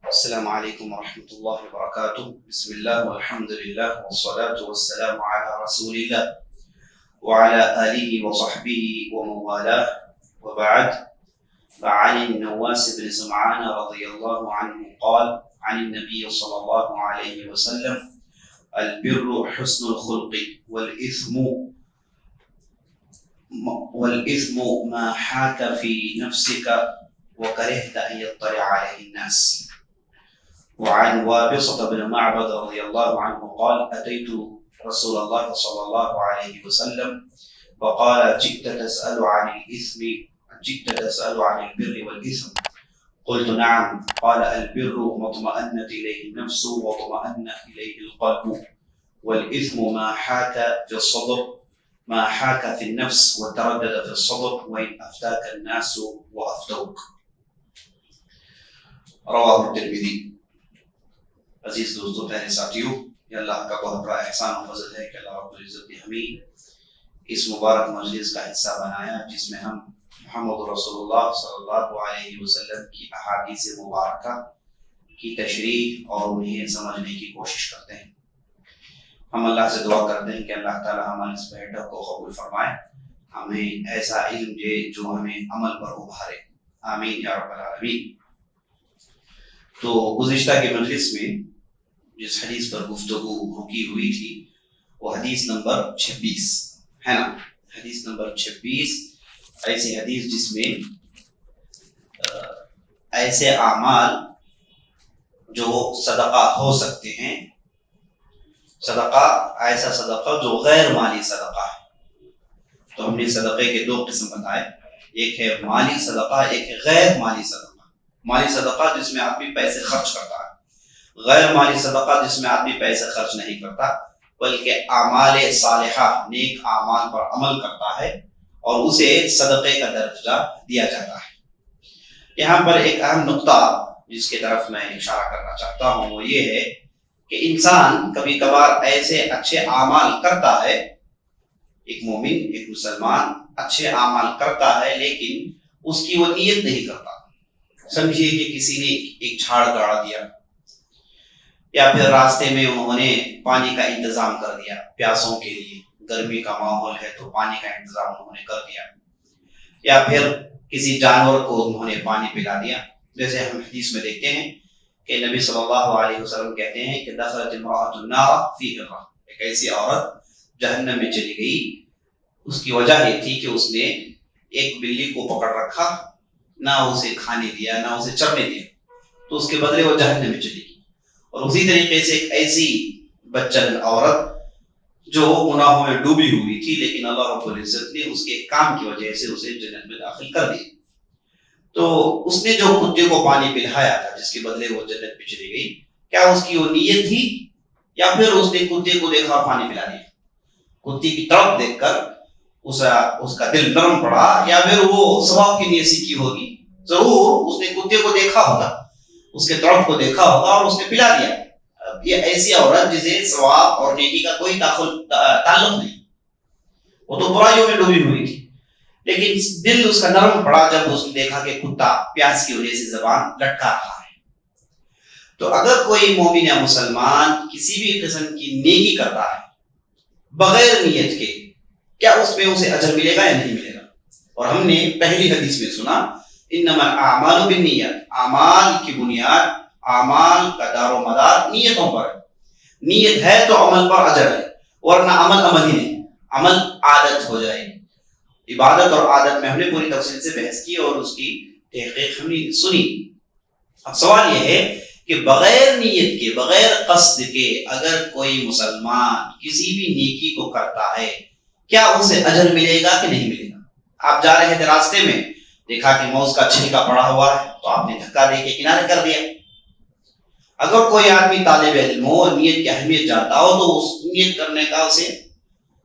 السلام علیکم ورحمۃ اللہ وبرکاتہ. بسم اللہ والحمد للہ والصلاة والسلام علی رسول اللہ وعلى آلہ وصحبہ ومن والاه وبعد. فعن النواس بن سمعان رضی اللہ عنہ قال عن النبي صلی اللہ علیہ وسلم البر حسن الخلق والإثم ما حاك في نفسك وكرهت أن يطلع عليه الناس. وعن وابصة بن معبد رضي الله عنه قال أتيت رسول الله صلى الله عليه وسلم فقال جئت تسأل عن البر والإثم؟ قلت نعم. قال البر ما اطمأنت إليه النفس واطمأن إليه القلب، والإثم ما حاك في النفس وتردد في الصدر وإن أفتاك الناس وأفتوك. رواه الترمذی. عزیز دوستو، پیارے ساتھیوں، یہ اللہ کا بہت بڑا احسان و فضل ہے کہ اللہ رب العزت نے ہمیں اس مبارک مجلس کا حصہ بنایا جس میں ہم محمد رسول اللہ صلی اللہ علیہ وسلم کی احادیث مبارکہ کی تشریح اور انہیں سمجھنے کی کوشش کرتے ہیں. ہم اللہ سے دعا کرتے ہیں کہ اللہ تعالی ہمارے اس بیٹھک کو قبول فرمائے، ہمیں ایسا علم دے جو ہمیں عمل پر ابھارے. آمین یا رب العالمین. تو گزشتہ کے مجلس میں جس حدیث پر گفتگو رکی ہوئی تھی وہ حدیث نمبر 26 ہے نا. حدیث نمبر 26 ایسی حدیث جس میں ایسے اعمال جو صدقہ ہو سکتے ہیں، صدقہ ایسا صدقہ جو غیر مالی صدقہ ہے. تو ہم نے صدقے کے دو قسم بتائے، ایک ہے مالی صدقہ، ایک ہے غیر مالی صدقہ. مالی صدقہ جس میں آدمی پیسے خرچ کرتا ہے، غیر مالی صدقہ جس میں آدمی پیسے خرچ نہیں کرتا بلکہ اعمال صالحہ، نیک اعمال پر عمل کرتا ہے اور اسے صدقے کا درجہ دیا جاتا ہے. یہاں پر ایک اہم نقطہ جس کی طرف میں اشارہ کرنا چاہتا ہوں وہ یہ ہے کہ انسان کبھی کبھار ایسے اچھے اعمال کرتا ہے، ایک مومن، ایک مسلمان اچھے اعمال کرتا ہے لیکن اس کی وہ نیت نہیں کرتا. سمجھیے کہ کسی نے ایک جھاڑ گاڑ دیا یا پھر راستے میں انہوں نے پانی کا انتظام کر دیا پیاسوں کے لیے، گرمی کا ماحول ہے تو پانی کا انتظام انہوں نے کر دیا، یا پھر کسی جانور کو انہوں نے پانی پلا دیا. جیسے ہم حدیث میں دیکھتے ہیں کہ نبی صلی اللہ علیہ وسلم کہتے ہیں کہ دخلت امرأۃ النار فی ہرہ، ایک ایسی عورت جہنم میں چلی گئی. اس کی وجہ یہ تھی کہ اس نے ایک بلی کو پکڑ رکھا، نہ اسے کھانے دیا نہ اسے چرنے دیا، تو اس کے بدلے وہ جہنم میں چلی گئی. اور اسی طریقے سے ایک ایسی بچن عورت جو گناہوں میں ڈوبی ہوئی تھی لیکن اللہ رب العزت نے اس کے کام کی وجہ سے اسے جنت میں داخل کر دیا. تو اس نے جو کتے کو پانی پلایا تھا جس کے بدلے وہ جنت میں چلی گئی، کیا اس کی وہ نیت تھی یا پھر اس نے کتے کو دیکھا اور پانی پلا دیا؟ کتے کی طرف دیکھ کر اس کا دل نرم پڑا یا پھر وہ ثواب کی نیت سے کی ہوگی؟ ضرور اس نے کتے کو دیکھا ہوگا، اس کے طرف کو دیکھا ہوگا اور اس نے پلا دیا. یہ ایسی عورت جسے ثواب اور نیکی کا کوئی تعلق نہیں، وہ تو برائیوں میں ڈوبی ہوئی تھی لیکن دل اس کا نرم پڑا جب اس نے دیکھا کہ کتا پیاس کی وجہ سے زبان لٹکا رہا ہے. تو اگر کوئی مومن یا مسلمان کسی بھی قسم کی نیکی کرتا ہے بغیر نیت کے، کیا اس میں اسے اجر ملے گا یا نہیں ملے گا؟ اور ہم نے پہلی حدیث میں سنا انما الاعمال بالنیات، اعمال کی بنیاد، اعمال کا دار و مدار نیتوں پر ہے. نیت ہے تو عمل پر اجر ہے، ورنہ عمل ہی نہیں، عمل عادت ہو جائے. عبادت اور عادت میں ہم نے پوری تفصیل سے بحث کی اور اس کی تحقیق ہم نے سنی. اب سوال یہ ہے کہ بغیر نیت کے، بغیر قصد کے اگر کوئی مسلمان کسی بھی نیکی کو کرتا ہے کیا اسے اجر ملے گا کہ نہیں ملے گا؟ آپ جا رہے تھے راستے میں، دیکھا کہ موز کا چھلکا پڑا ہوا ہے تو آپ نے دھکا دے کے کنارے کر دیا. اگر کوئی آدمی طالب علم ہو، نیت کی اہمیت جانتا ہو تو اس نیت کرنے کا اسے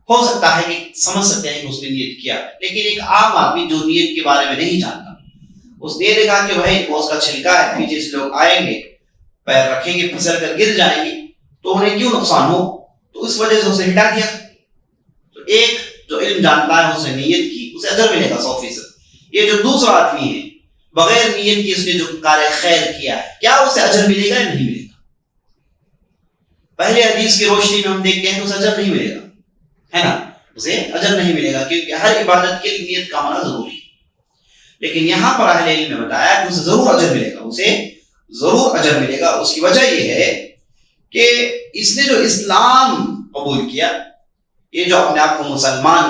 ہو سکتا ہے کہ سمجھ سکتے ہیں کہ اس نے نیت کیا. لیکن ایک عام آدمی جو نیت کے بارے میں نہیں جانتا، اس نے دیکھا کہ بھائی موز کا چھلکا ہے، پیچھے سے لوگ آئیں گے، پیر رکھیں گے، پھسل کر گر جائیں گے تو انہیں کیوں نقصان ہو، تو اس وجہ سے اسے ہٹا دیا. تو ایک جو علم جانتا ہے اس نے نیت کی، اسے اجر ملے گا 100%. یہ جو دوسرا آدمی ہے بغیر نیت کی اس نے جو کار خیر کیا ہے کیا اسے اجر ملے گا یا نہیں ملے گا؟ پہلے حدیث کی روشنی میں ہم دیکھتے ہیں تو اسے اجر نہیں ملے گا، ہے نا، اسے اجر نہیں ملے گا کیونکہ ہر عبادت کے لیے نیت کا ہونا ضروری ہے. لیکن یہاں پر اہل علم نے بتایا کہ اسے ضرور اجر ملے گا، اسے ضرور اجر ملے گا. اس کی وجہ یہ ہے کہ اس نے جو اسلام قبول کیا، یہ جو اپنے آپ کو مسلمان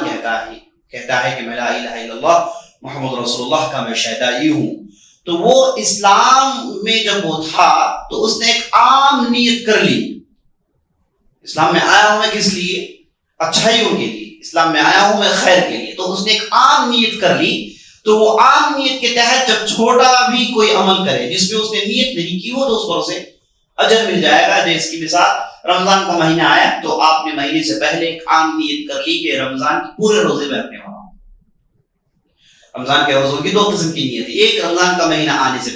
کہتا ہے کہ میں لا الہ الا اللہ محمد رسول اللہ کا میں شہدائی ہوں، تو وہ اسلام میں جب وہ تھا تو اس نے ایک عام نیت کر لی. اسلام میں آیا ہوں میں کس لیے؟ اچھائیوں کے لیے. اسلام میں آیا ہوں میں خیر کے لیے. تو اس نے ایک عام نیت کر لی. تو وہ عام نیت کے تحت جب چھوٹا بھی کوئی عمل کرے جس میں اس نے نیت نہیں کی ہو تو اس پر اسے اجر مل جائے گا. جیسے کی مثال رمضان کا مہینہ آیا تو آپ نے مہینے سے پہلے ایک عام نیت کر لی کہ رمضان کے پورے روزے میں رکھنے والا ہوں. رمضان کے روزوں کی 2 قسم کی نیت ہے. ایک رمضان کا مہینہ آنے سے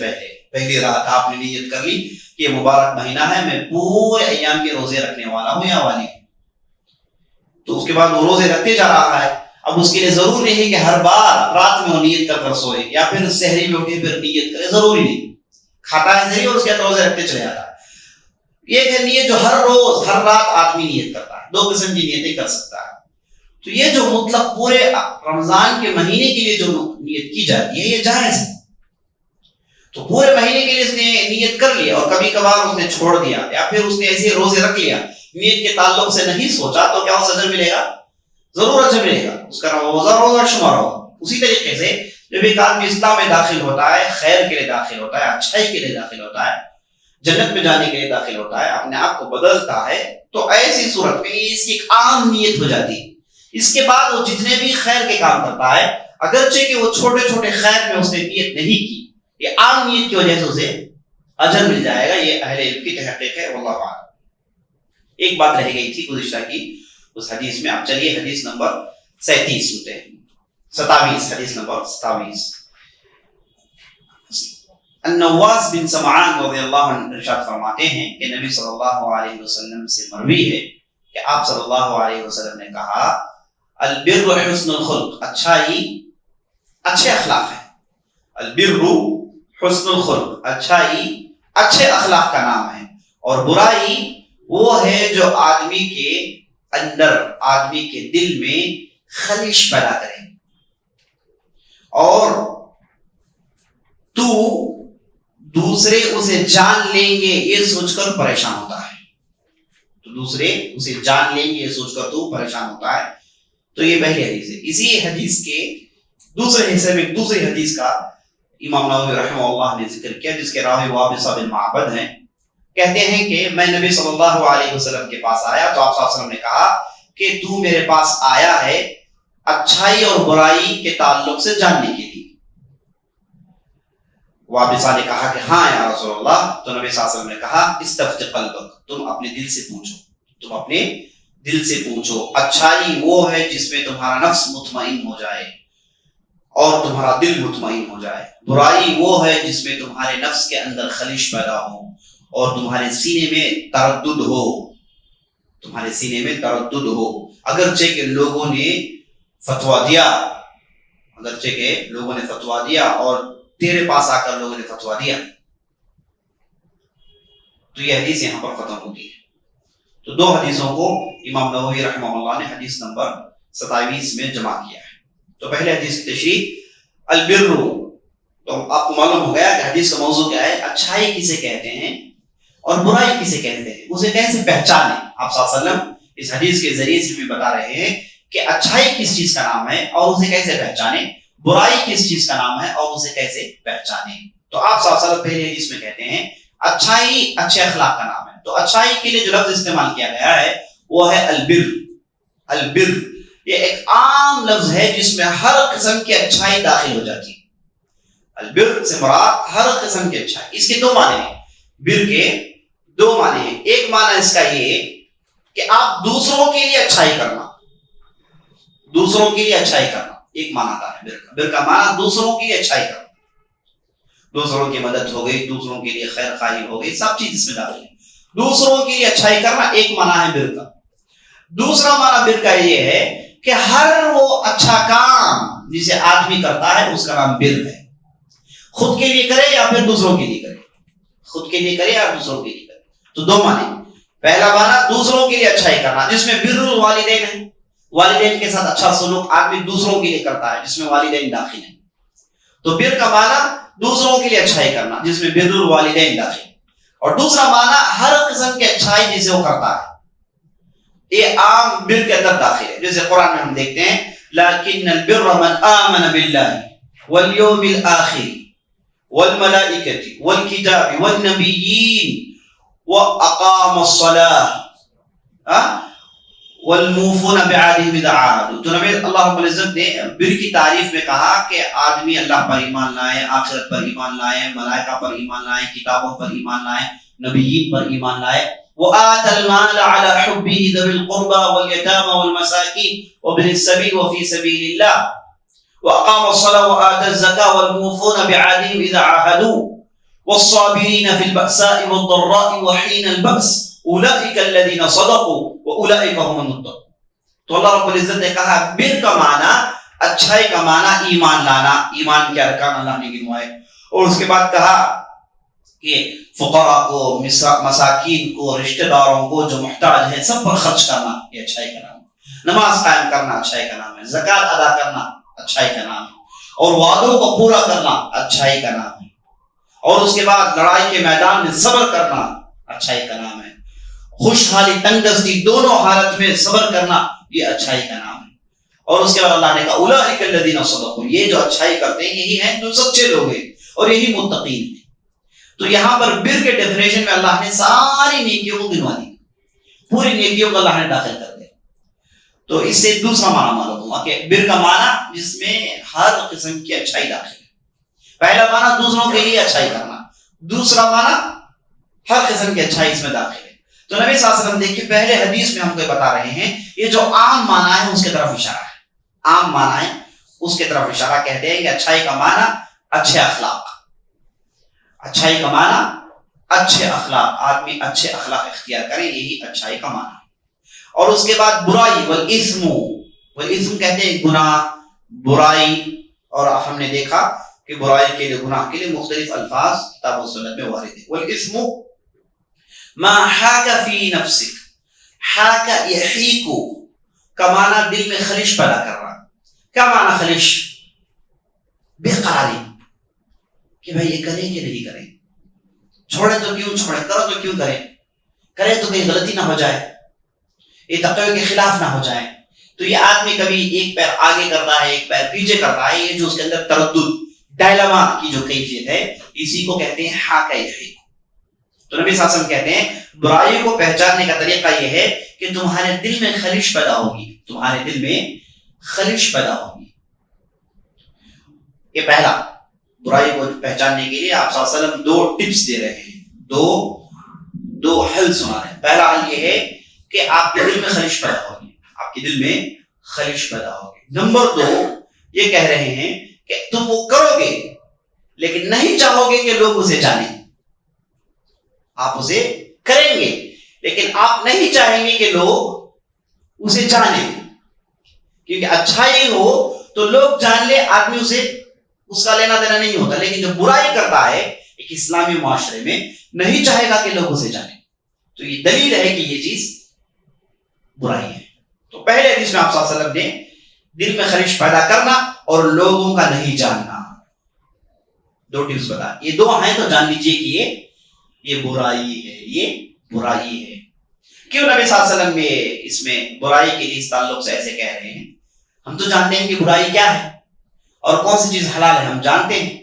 پہلی رات آپ نے نیت کر لی کہ یہ مبارک مہینہ ہے، میں پورے ایام کے روزے رکھنے والا ہوں یا والی ہوں. تو اس کے بعد وہ روزے رکھتے جا رہا ہے. اب اس کے لیے ضرور نہیں ہے کہ ہر بار رات میں وہ نیت کر سوئے یا پھر سحری میں اٹھے پھر نیت کرے، ضروری نہیں. کھاتا ہے سحری اور اس کے بعد روزے رکھتے چلے جاتا ہے. یہ ہے نیت جو ہر روز ہر رات آدمی نیت کرتا ہے. 2 قسم کی نیتیں کر سکتا ہے. تو یہ جو مطلق پورے رمضان کے مہینے کے لیے جو نیت کی جاتی ہے یہ جائز ہے. تو پورے مہینے کے لیے اس نے نیت کر لیا اور کبھی کبھار اس نے چھوڑ دیا یا پھر اس نے ایسے روزے رکھ لیا، نیت کے تعلق سے نہیں سوچا، تو کیا اسے اجر ملے گا؟ ضرور اجر ملے گا. اس کا روزہ شمار ہوگا. اسی طریقے سے جب ایک آدمی اسلام میں داخل ہوتا ہے، خیر کے لیے داخل ہوتا ہے، اچھائی کے لیے داخل ہوتا ہے، جنت میں جانے کے لیے داخل ہوتا ہے، اپنے آپ کو بدلتا ہے، تو ایسی صورت میں اس کی ایک عام نیت ہو جاتی ہے. اس کے بعد وہ جتنے بھی خیر کے کام کرتا ہے، اگرچہ کہ وہ چھوٹے چھوٹے خیر میں اس نے نیت نہیں کی، یہ عام نیت کی وجہ سے اسے اجر مل جائے گا. یہ اہل علم کی تحقیق ہے، واللہ اعلم. ایک بات رہ گئی تھی گزشتہ کی اس حدیث میں. اب چلیے حدیث نمبر 37 سنتے ہیں. 27 حدیث نمبر 27. النواس بن سمعان رضی اللہ عنہ ارشاد فرماتے ہیں کہ نبی صلی اللہ علیہ وسلم سے مروی ہے کہ آپ صلی اللہ علیہ وسلم نے کہا البر حسن الخلق، اچھائی اچھے اخلاق ہے. البر حسن الخلق، اچھائی اچھے اخلاق کا نام ہے. اور برائی وہ ہے جو آدمی کے اندر، آدمی کے دل میں خلش پیدا کرے اور تو دوسرے اسے جان لیں گے یہ سوچ کر پریشان ہوتا ہے. تو دوسرے اسے جان لیں گے یہ سوچ کر تو پریشان ہوتا ہے. تو یہ پہلی حدیث ہے. اسی حدیث کے دوسرے حصے میں دوسری حدیث کا امام نووی رحمہ اللہ نے ذکر کیا جس کے راوی وابصہ بن معبد ہیں. کہتے ہیں کہ میں نبی صلی اللہ علیہ وسلم کے پاس آیا تو آپ صلی اللہ علیہ وسلم نے کہا کہ تو میرے پاس آیا ہے اچھائی اور برائی کے تعلق سے جاننے کے لیے. وابصہ نے کہا کہ ہاں یا رسول اللہ. تو نبی صلی اللہ علیہ وسلم نے کہا استفت قلبک، تم اپنے دل سے پوچھو، تم اپنے دل سے پوچھو. اچھائی وہ ہے جس میں تمہارا نفس مطمئن ہو جائے اور تمہارا دل مطمئن ہو جائے. برائی وہ ہے جس میں تمہارے نفس کے اندر خلش پیدا ہو اور تمہارے سینے میں تردد ہو، تمہارے سینے میں تردد ہو. اگرچہ کہ لوگوں نے فتویٰ دیا، اگرچہ کہ لوگوں نے فتویٰ دیا اور تیرے پاس آ کر لوگوں نے فتویٰ دیا. تو یہ حدیث یہاں پر ختم ہوتی ہے. تو 2 حدیثوں کو امام نووی رحمہ اللہ نے حدیث نمبر 27 میں جمع کیا ہے. تو پہلے حدیث کی تشریح البر. تو آپ کو معلوم ہو گیا کہ حدیث کا موضوع کیا ہے. اچھائی کسے کہتے ہیں اور برائی کسے کہتے ہیں، اسے کیسے پہچانے. آپ صلی اللہ علیہ وسلم اس حدیث کے ذریعے سے بھی بتا رہے ہیں کہ اچھائی کس چیز کا نام ہے اور اسے کیسے پہچانے، برائی کس چیز کا نام ہے اور اسے کیسے پہچانے. تو آپ صلی اللہ علیہ وسلم پہلے حدیث میں کہتے ہیں اچھائی اچھے اخلاق کا نام ہے. تو اچھائی کے لیے جو لفظ استعمال کیا گیا ہے وہ ہے البر. البر یہ ایک عام لفظ ہے جس میں ہر قسم کی اچھائی داخل ہو جاتی ہے. البر سے مراد ہر قسم کی اچھائی. اس کے 2 معنی ہیں. بر کے 2 معنی ہیں. ایک معنی اس کا یہ کہ آپ دوسروں کے لیے اچھائی کرنا، دوسروں کے لیے اچھائی کرنا ایک معنی آتا ہے بر کا. بر کا معنی دوسروں کے لیے اچھائی کرنا، دوسروں کی مدد ہو گئی، دوسروں کے لیے خیر خواہی ہو گئی، سب چیز اس میں داخل ہے. دوسروں کے لیے اچھائی کرنا ایک معنی ہے بر کا. دوسرا معنی بر کا یہ ہے کہ ہر وہ اچھا کام جسے آدمی کرتا ہے اس کا نام بر ہے. خود کے لیے کرے یا پھر دوسروں کے لیے کرے, خود کے لیے کرے یا دوسروں کے لیے کرے. تو دو معنی. پہلا معنی دوسروں کے لیے اچھائی کرنا جس میں بر الوالدین ہے, والدین کے ساتھ اچھا سلوک آدمی دوسروں کے لیے کرتا ہے جس میں والدین داخل ہیں. تو بر کا معنی دوسروں کے لیے اچھائی کرنا جس میں بر الوالدین داخل. اور دوسرا معنی ہر قسم کی اچھائی جسے وہ کرتا ہے, یہ عام بر کے اندر داخل ہے. جیسے قرآن میں ہم دیکھتے ہیں لیکن البر من آمن باللہ والیوم الآخر والملائکۃ والکتاب والنبیین واقام الصلاۃ والموفون بعہدہم اذا عاہدوا. تو نبی اللہ رب العزت نے بر کی تعریف میں کہا کہ آدمی اللہ پر ایمان لائے, آخرت پر ایمان لائے, ملائکہ پر ایمان لائے, کتابوں پر ایمان لائے, نبیین پر ایمان لائے. وآتى المال على حبه ذوي القربى واليتامى والمساكين وابن السبيل وفي سبيل الله وأقام الصلاة وآتى الزكاة والموفون بعهدهم إذا عاهدوا والصابرين في البأساء والضراء وحين البأس أولئك الذين صدقوا وأولئك هم المتقون. تو اللہ رب العزت نے کہا بر کا معنی اچھائی کا معنی ایمان لانا, ایمان کے ارکان اللہ نے گنوائے. اور اس کے بعد کہا کہ فقراء کو, مساکین کو, رشتہ داروں کو جو محتاج ہیں سب پر خرچ کرنا یہ اچھائی کا نام ہے. نماز قائم کرنا اچھائی کا نام ہے. زکوٰۃ ادا کرنا اچھائی کا نام ہے. اور وعدوں کو پورا کرنا اچھائی کا نام ہے. اور اس کے بعد لڑائی کے میدان میں صبر کرنا اچھائی کا نام ہے. خوشحالی تنگدستی دونوں حالت میں صبر کرنا یہ اچھائی کا نام ہے. اور اس کے بعد اللہ نے کہا اولئک الذین صدقوا, یہ جو اچھائی کرتے ہیں یہی ہیں جو سچے لوگ ہیں اور یہی متقین ہیں. تو یہاں پر بر کے ڈیفینیشن میں اللہ نے ساری نیکیوں کو گنوا دی, پوری نیکیوں کو اللہ نے داخل کر دیا. تو اس سے دوسرا معنی معلوم ہوا کہ بر کا معنی جس میں ہر قسم کی اچھائی داخل ہے. پہلا معنی دوسروں کے لیے اچھائی کرنا, دوسرا معنی ہر قسم کی اچھائی اس میں داخل ہے. تو نبی صلی اللہ علیہ وسلم دیکھیے پہلے حدیث میں ہم کو بتا رہے ہیں یہ جو عام معنی ہے اس کی طرف اشارہ ہے. عام معنی ہے اس کی طرف اشارہ, کہتے ہیں کہ اچھائی کا معنی اچھے اخلاق, اچھائی کا معنی اچھے اخلاق, آدمی اچھے اخلاق اختیار کرے یہی اچھائی کا معنی. اور اس کے بعد برائی والاثم, والاثم کہتے ہیں گناہ, برائی. اور ہم نے دیکھا کہ برائی کے لیے, گناہ کے لیے مختلف الفاظ کتاب و سنت میں وارد ہیں. والاثم ما حاک فی نفسک, حاک یحیک کا معنی دل میں خلش پیدا کرنا. کیا معنی خلش؟ بےقراری, کہ بھائی یہ کریں کہ نہیں کریں, چھوڑیں تو کیوں چھوڑیں, کرو تو کیوں کریں, کریں تو کہیں غلطی نہ ہو جائے, یہ تقوی کے خلاف نہ ہو جائے. تو یہ آدمی کبھی ایک پیر آگے کرتا ہے ایک پیر پیچھے کرتا ہے, یہ جو اس کے اندر تردد, ڈائلما کی جو کیفیت ہے اسی کو کہتے ہیں حاک یحیک. تو نبی صلی اللہ علیہ وسلم کہتے ہیں برائی کو پہچاننے کا طریقہ یہ ہے کہ تمہارے دل میں خلش پیدا ہوگی, تمہارے دل میں خلش پیدا ہوگی. یہ پہلا برائی کو پہچاننے کے لیے آپ صلی اللہ علیہ وسلم دو ٹپس دے رہے ہیں, دو حل سنا رہے ہیں. پہلا حل یہ ہے کہ آپ کے دل میں خلش پیدا ہوگی, آپ کے دل میں خلش پیدا ہوگی. نمبر 2 یہ کہہ رہے ہیں کہ تم وہ کرو گے لیکن نہیں چاہو گے کہ لوگ اسے جانیں. آپ اسے کریں گے لیکن آپ نہیں چاہیں گے کہ لوگ اسے جانیں, کیونکہ اچھائی ہو تو لوگ جان لے, آدمی اسے اس کا لینا دینا نہیں ہوتا. لیکن جو برائی کرتا ہے ایک اسلامی معاشرے میں نہیں چاہے گا کہ لوگ اسے جانیں. تو یہ دلیل ہے کہ یہ چیز برائی ہے. تو پہلے حدیث میں آپ صلی اللہ علیہ وسلم نے دل میں خلش پیدا کرنا اور لوگوں کا نہیں جاننا, دو ٹپس بتا. یہ دو ہیں تو جان لیجئے کہ یہ برائی ہے, یہ برائی ہے. کیوں نبی صلی اللہ علیہ وسلم اس میں برائی کے لیے اس تعلق سے ایسے کہہ رہے ہیں؟ ہم تو جانتے ہیں کہ برائی کیا ہے اور کون سی چیز حلال ہے, ہم جانتے ہیں.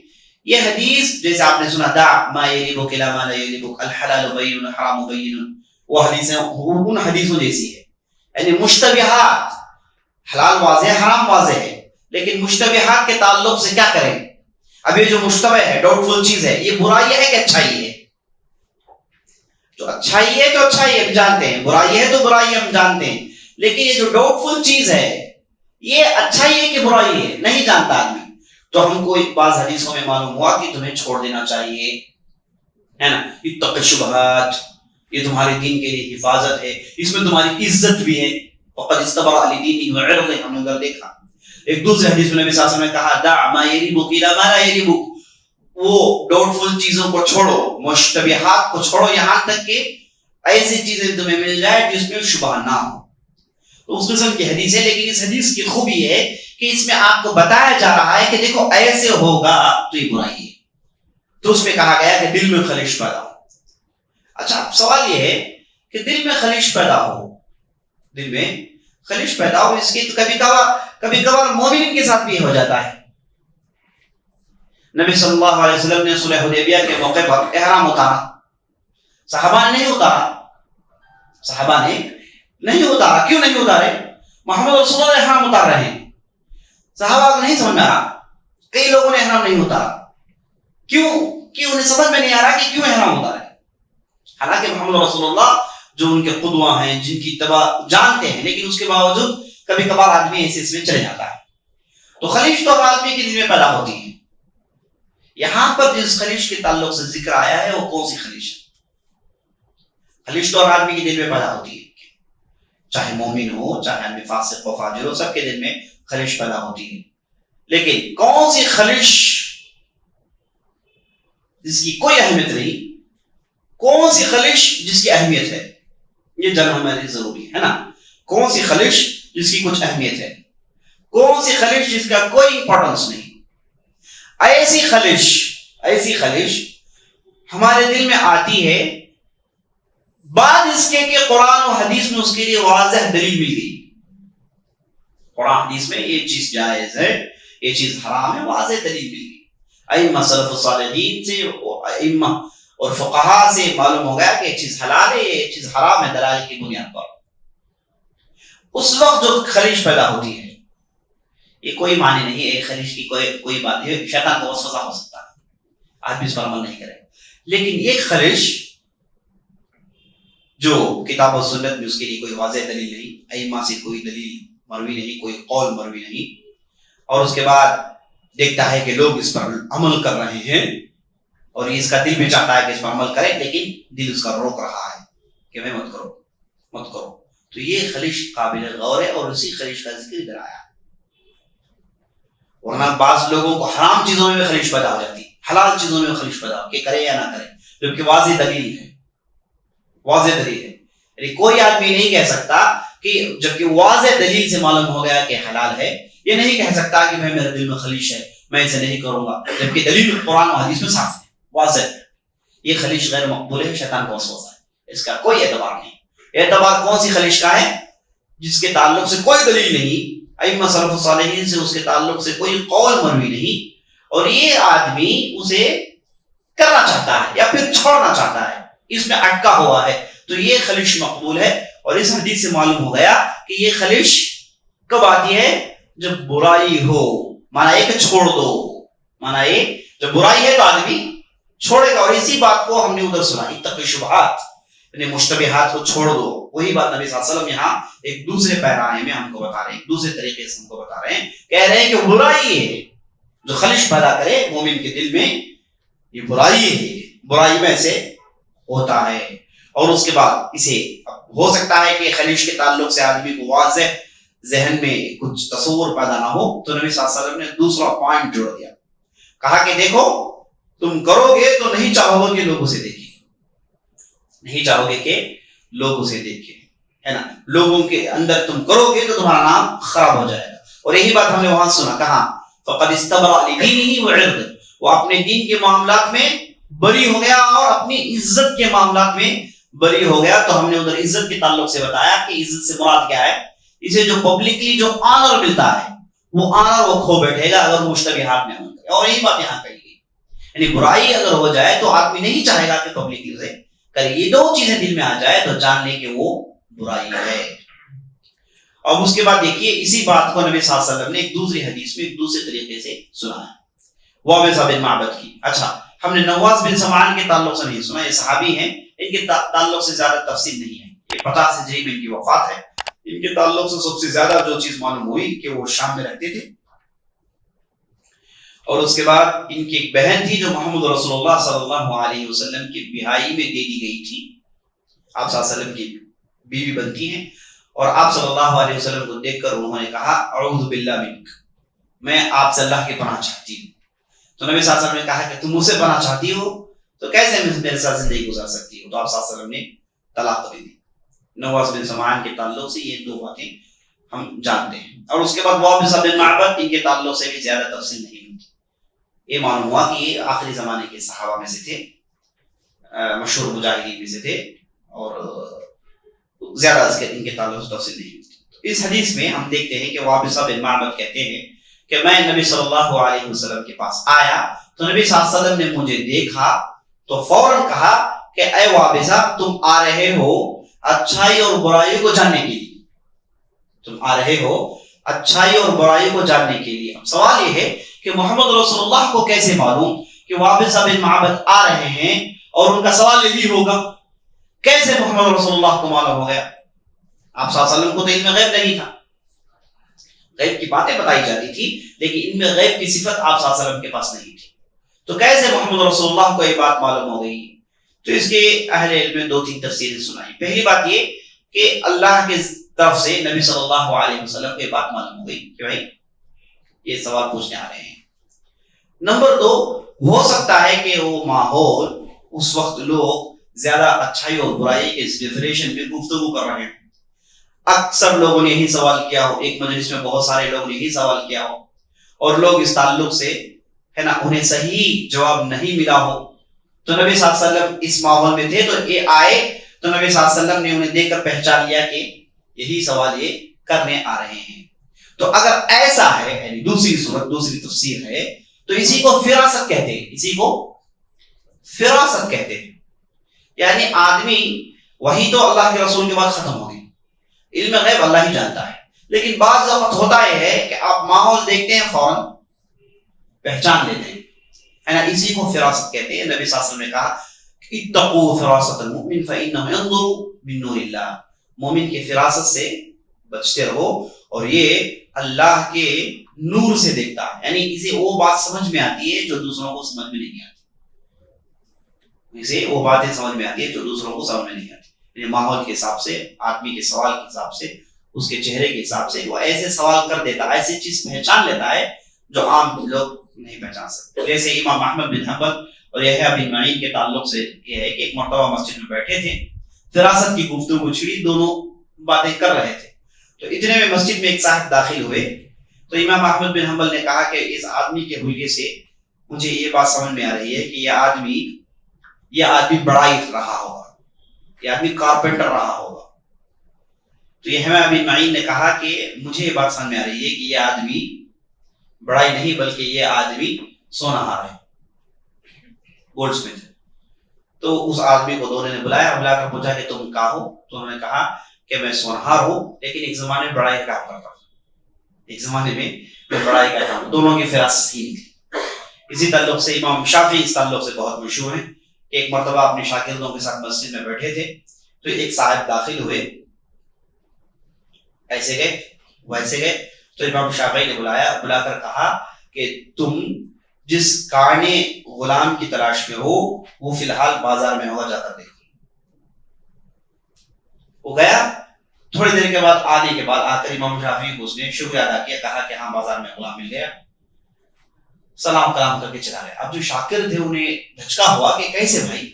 یہ حدیث جیسے آپ نے سنا دع ما یریبک الی ما لا یریبک, الحلال بین الحرام بین, وہ حدیثیں ان حدیثوں جیسی ہے. یعنی مشتبہات, حلال واضح ہے حرام واضح ہے, لیکن مشتبہات کے تعلق سے کیا کریں. اب یہ جو مشتبہ ہے, ڈاؤٹ فل چیز ہے, یہ برائی ہے کہ اچھائی ہے؟ جو اچھائی ہے تو اچھائی ہم جانتے ہیں, برائی ہے تو برائی ہم جانتے ہیں. لیکن یہ جو ڈاؤٹ فل چیز ہے یہ اچھائی ہے کہ برائی ہے, نہیں جانتا آدمی. تو ہم کو بعض حدیثوں میں معلوم ہوا کہ تمہیں چھوڑ دینا چاہیے, ہے نا. اتق الشبہات, یہ تمہارے دین کے لیے حفاظت ہے, اس میں تمہاری عزت بھی ہے. وقد استبرأ لدینہ وعرضہ, ہم نے ادھر دیکھا. ایک دوسرے حدیث میں نبی صلی اللہ علیہ وسلم نے کہا دع ما یریبک الی ما لا یریبک, وہ ڈاؤٹفل چیزوں کو چھوڑو, مشتبہات کو چھوڑو, یہاں تک کہ ایسی چیزیں تمہیں مل جائے جس میں شبہ نہ ہو. تو اس قسم کی حدیث ہے, لیکن اس حدیث کی خوبی ہے کہ اس میں آپ کو بتایا جا رہا ہے کہ دیکھو ایسے ہوگا تو یہ برائی ہے. تو اس میں کہا گیا کہ دل میں خلش پیدا ہو. اچھا, اب سوال یہ ہے کہ دل میں خلش پیدا ہو, دل میں خلش پیدا ہو, اس کی تو کبھی کبھار مومن کے ساتھ بھی ہو جاتا ہے. نبی صلی اللہ علیہ وسلم نے صلح حدیبیہ کے موقع پر احرام اتارا, صحابہ نے نہیں اتارا, صحابہ نے نہیں اتارا. کیوں نہیں اتارے؟ محمد رسول اللہ احرام اتار رہے ہیں, صحابہ کو نہیں سمجھ میں آ رہا. کئی لوگوں نے احرام نہیں اتارا, کیوں کہ انہیں سمجھ میں نہیں آ رہا کہ کیوں احرام اتارے. حالانکہ محمد رسول اللہ جو ان کے قدوہ ہیں, جن کی اتباع جانتے ہیں, لیکن اس کے باوجود کبھی کبھار آدمی ایسے اس میں چلے جاتا ہے. تو خلش تو آدمی کے دل میں پیدا ہوتی ہے. یہاں پر جس خلش کے تعلق سے ذکر آیا ہے وہ کون سی خلش ہے؟ خلش تو آدمی کے دل میں پیدا ہوتی ہے, چاہے مومن ہو, چاہے آدمی فاسق و فاجر ہو, سب کے دل میں خلش پیدا ہوتی ہے. لیکن کون سی خلش جس کی کوئی اہمیت نہیں, کون سی خلش جس کی اہمیت ہے, یہ جاننا ہمارے ضروری ہے نا. کون سی خلش جس کی کچھ اہمیت ہے, کون سی خلش جس کا کوئی امپورٹنس نہیں. ایسی خلش ہمارے دل میں آتی ہے بعد اس کے کہ قرآن و حدیث میں اس کے لیے واضح دلیل مل گئی. قرآن حدیث میں یہ چیز جائز ہے, یہ چیز حرام ہے, واضح دلیل مل گئی. ائمہ سلف الصالحین سے, ائمہ اور فقہاء سے معلوم ہو گیا کہ یہ چیز حلال ہے, یہ چیز حرام ہے, دلائل کی بنیاد پر. اس وقت جو خلش پیدا ہوتی ہے, یہ کوئی معنی نہیں ہے, ایک خلش کی کوئی بات نہیں, شیطان کو وسوسہ ہو سکتا ہے, آدمی اس پر عمل نہیں کرے. لیکن ایک خلش جو کتاب و سنت میں اس کے لیے کوئی واضح دلیل نہیں, ائمہ سے کوئی دلیل مروی نہیں, کوئی قول مروی نہیں, اور اس کے بعد دیکھتا ہے کہ لوگ اس پر عمل کر رہے ہیں اور اس کا دل بھی چاہتا ہے کہ اس پر عمل کرے, لیکن دل اس کا روک رہا ہے کہ میں مت کرو. تو یہ خلش قابل غور ہے, اور اسی خلش کا ذکر ادھر آیا. ورنہ بعض لوگوں کو حرام چیزوں میں بھی خلش پیدا ہو جاتی, حلال چیزوں میں بھی خلش پیدا ہو کہ کرے یا نہ کرے, جبکہ واضح دلیل ہے. یعنی کوئی آدمی نہیں کہہ سکتا کہ جبکہ واضح دلیل سے معلوم ہو گیا کہ حلال ہے, یہ نہیں کہہ سکتا کہ میرے دل میں خلش ہے, میں اسے نہیں کروں گا, جبکہ دلیل قرآن و حدیث میں صاف ہے, واضح ہے. یہ خلش غیر مقبول ہے, شیطان کو وسوسہ ہے, اس کا کوئی اعتبار نہیں. اعتبار کون سی خلش کا ہے؟ جس کے تعلق سے کوئی دلیل نہیں, ائمہ سلف الصالحین سے اس کے تعلق سے کوئی قول مروی نہیں, اور یہ آدمی اسے کرنا چاہتا ہے یا پھر چھوڑنا چاہتا ہے, اس میں اٹکا ہوا ہے, تو یہ خلش مقبول ہے. اور اس حدیث سے معلوم ہو گیا کہ یہ خلش کب آتی ہے؟ جب برائی ہو. مانا یہ کہ چھوڑ دو, مانا یہ جب برائی ہے تو آدمی چھوڑے گا. اور اسی بات کو ہم نے ادھر سنا, اتقی الشبہات, یعنی مشتبہات کو چھوڑ دو. وہی بات نبی صلی اللہ علیہ وسلم یہاں ایک دوسرے پیرائے میں ہم کو بتا رہے ہیں, ایک دوسرے طریقے سے ہم کو بتا رہے ہیں, کہہ رہے ہیں کہ برائی ہے جو خلش پیدا کرے مومن کے دل میں, یہ برائی ہے, برائی میں سے ہوتا ہے. اور اس کے بعد اسے ہو سکتا ہے کہ خلش کے تعلق سے آدمی کو واضح ذہن میں کچھ تصور پیدا نہ ہو, تو نبی صلی اللہ علیہ وسلم نے دوسرا پوائنٹ جوڑ دیا, کہا کہ دیکھو تم کرو گے تو نہیں چاہو گے کہ لوگ اسے دیکھیں, نہیں چاہو گے کہ لوگ اسے دیکھیں, ہے نا. لوگوں کے اندر تم کرو گے تو تمہارا نام خراب ہو جائے گا. اور یہی بات ہم نے وہاں سنا, کہا فقد استبرأ لدینہ وعرضہ, وہ اپنے دین کے معاملات میں بری ہو گیا اور اپنی عزت کے معاملات میں بری ہو گیا. تو ہم نے ادھر عزت کے تعلق سے بتایا کہ عزت سے مراد کیا ہے, اسے جو پبلکلی جو آنر ملتا ہے وہ آنر وہ کھو بیٹھے گا اگر مشتبہات میں عمل کرے. اور یہی بات یہاں کہی گئی, یعنی برائی اگر ہو جائے تو آدمی نہیں چاہے گا کہ پبلکلی اسے کرے. یہ دو چیزیں دل میں آ جائے تو جان لے کہ وہ برائی ہے. اور اس کے بعد دیکھیے اسی بات کو نبی صلی اللہ علیہ وسلم نے ایک دوسری حدیث میں ایک دوسرے طریقے سے سنا ہے, وابصہ بن معبد کی. اچھا, ہم نے نواس بن سمعان کے تعلق سے نہیں سنا, یہ صحابی ہیں, ان کے تعلق سے زیادہ تفصیل نہیں ہے. یہ 50 ہجری میں ان کی وفات ہے. ان کے تعلق سے سب سے زیادہ جو چیز معلوم ہوئی کہ وہ شام میں رہتے تھے, اور اس کے بعد ان کی ایک بہن تھی جو محمد رسول اللہ صلی اللہ علیہ وسلم کی بیاہی میں دے دی گئی تھی. آپ صلی اللہ علیہ وسلم کی بیوی بنتی ہیں, اور آپ صلی اللہ علیہ وسلم کو دیکھ کر انہوں نے کہا اعوذ باللہ منک, میں آپ سے اللہ کی پناہ چاہتی ہوں. تو نبی صلی اللہ علیہ وسلم نے کہا کہ تم مجھ سے پناہ چاہتی ہو تو کیسے میرے ساتھ زندگی گزار سکتی ہو؟ تو آپ صلی اللہ علیہ وسلم نے طلاق دے دی۔ نواس بن سمعان کے تعلق سے یہ دو باتیں ہم جانتے ہیں، اور اس کے بعد وابصہ بن معبد، ان کے تعلق سے بھی زیادہ تفصیل نہیں ہوتی۔ یہ معلوم ہوا کہ یہ آخری زمانے کے صحابہ میں سے تھے، مشہور مجاہدین میں سے تھے، اور زیادہ ان کے تعلق سے تفصیل نہیں ہوتی۔ اس حدیث میں ہم دیکھتے ہیں کہ وابصہ بن معبد کہتے ہیں کہ میں نبی صلی اللہ علیہ وسلم کے پاس آیا تو نبی صلی اللہ علیہ وسلم نے مجھے دیکھا تو فوراً کہا کہ اے وابصہ، تم آ رہے ہو اچھائی اور برائی کو جاننے کے لیے، تم آ رہے ہو اچھائی اور برائی کو جاننے کے لیے۔ اب سوال یہ ہے کہ محمد رسول اللہ کو کیسے معلوم کہ وابصہ بن معبد آ رہے ہیں، اور ان کا سوال یہی ہوگا کیسے محمد رسول اللہ کو معلوم ہو گیا؟ آپ صلی اللہ علیہ وسلم کو تو علم غیب نہیں تھا، غیب کی باتیں بتائی جاتی تھی لیکن ان میں غیب کی صفت آپ صلی اللہ علیہ وسلم کے پاس نہیں تھی، تو کیسے محمد رسول اللہ کو یہ بات معلوم ہو گئی؟ تو اس کے اہل علم نے دو تین تفسیریں سنائی۔ پہلی بات یہ کہ اللہ کی طرف سے نبی صلی اللہ علیہ وسلم کو یہ بات معلوم ہو گئی کہ بھائی یہ سوال پوچھنے آ رہے ہیں۔ نمبر دو، ہو سکتا ہے کہ وہ ماحول اس وقت لوگ زیادہ اچھائی اور برائی کے اس ڈیفینیشن میں گفتگو کر رہے ہیں، اکثر لوگوں نے یہی سوال کیا ہو، ایک مجلس میں بہت سارے لوگوں نے یہی سوال کیا ہو، اور لوگ اس تعلق سے ہے نا انہیں صحیح جواب نہیں ملا ہو، تو نبی صلی اللہ علیہ وسلم اس ماحول میں تھے تو یہ آئے تو نبی صلی اللہ علیہ وسلم نے انہیں دیکھ کر پہچان لیا کہ یہی سوال یہ کرنے آ رہے ہیں۔ تو اگر ایسا ہے، یعنی دوسری صورت، دوسری تفسیر ہے، تو اسی کو فراست کہتے ہیں، اسی کو فراست کہتے ہیں، یعنی آدمی وہی تو اللہ کے رسول کے بعد ختم ہو گئی، علم غیب اللہ ہی جانتا ہے، لیکن بعض وقت ہوتا ہے کہ آپ ماحول دیکھتے ہیں فوراً پہچان لیتے ہیں، ہے نا، اسی کو فراست کہتے ہیں۔ نبی صلی اللہ علیہ وسلم نے کہا اتقوا فراست المؤمن فإنه ينظر من نور اللہ، مومن کی فراست سے بچتے رہو، اور یہ اللہ کے نور سے دیکھتا ہے، یعنی اسے وہ بات سمجھ میں آتی ہے جو دوسروں کو سمجھ میں نہیں آتی، اسے وہ باتیں سمجھ میں آتی ہے جو دوسروں کو سمجھ میں نہیں آتی، یعنی ماحول کے حساب سے، آدمی کے سوال کے حساب سے، اس کے چہرے کے حساب سے وہ ایسے سوال کر دیتا ہے، ایسی چیز پہچان لیتا ہے جو عام لوگ نہیں پہچان سکتے۔ جیسے امام احمد بن حنبل اور یحییٰ بن معین کے تعلق سے یہ ہے کہ ایک مرتبہ مسجد میں بیٹھے تھے، فراست کی گفتگو چھڑی، دونوں باتیں کر رہے تھے، تو اتنے میں مسجد میں ایک صاحب داخل ہوئے، تو امام احمد بن حنبل نے کہا کہ اس آدمی کے حلیے سے مجھے یہ بات سمجھ میں آ رہی ہے کہ یہ آدمی بڑائی رہا ہوگا، یہ آدمی کارپینٹر رہا ہوگا۔ تو یحییٰ بن معین نے کہا کہ مجھے یہ بات سمجھ میں آ رہی ہے کہ یہ آدمی بڑائی نہیں بلکہ یہ آدمی سونہار ہے، گولڈ سمتھ ہے۔ تو اس آدمی کو دونوں نے بلا کر پوچھا کہ تم کیا ہو؟ تو انہوں نے کہا کہ میں سونہار ہوں، لیکن ایک زمانے میں بڑائی کا کام کرتا ہوں، ایک زمانے میں بڑائی کا کام۔ دونوں کی فراست ہی نکلی۔ اسی تعلق سے امام شافعی اس تعلق سے بہت مشہور ہیں، ایک مرتبہ اپنے شاگردوں کے ساتھ مسجد میں بیٹھے تھے، تو ایک صاحب داخل ہوئے، ایسے گئے ویسے گئے، تو امام شافعی نے بلا کر کہا کہ تم جس کانے غلام کی تلاش میں ہو وہ فی الحال بازار میں ہوگا، جا کر دیکھو۔ وہ گیا، تھوڑی دیر کے بعد آنے کے بعد آ کر امام شافعی کو اس نے شکریہ ادا کیا، کہا کہ ہاں بازار میں غلام مل گیا، سلام کلام کر کے چلا گیا۔ اب جو شاکر تھے انہیں دھچکا ہوا کہ کیسے بھائی،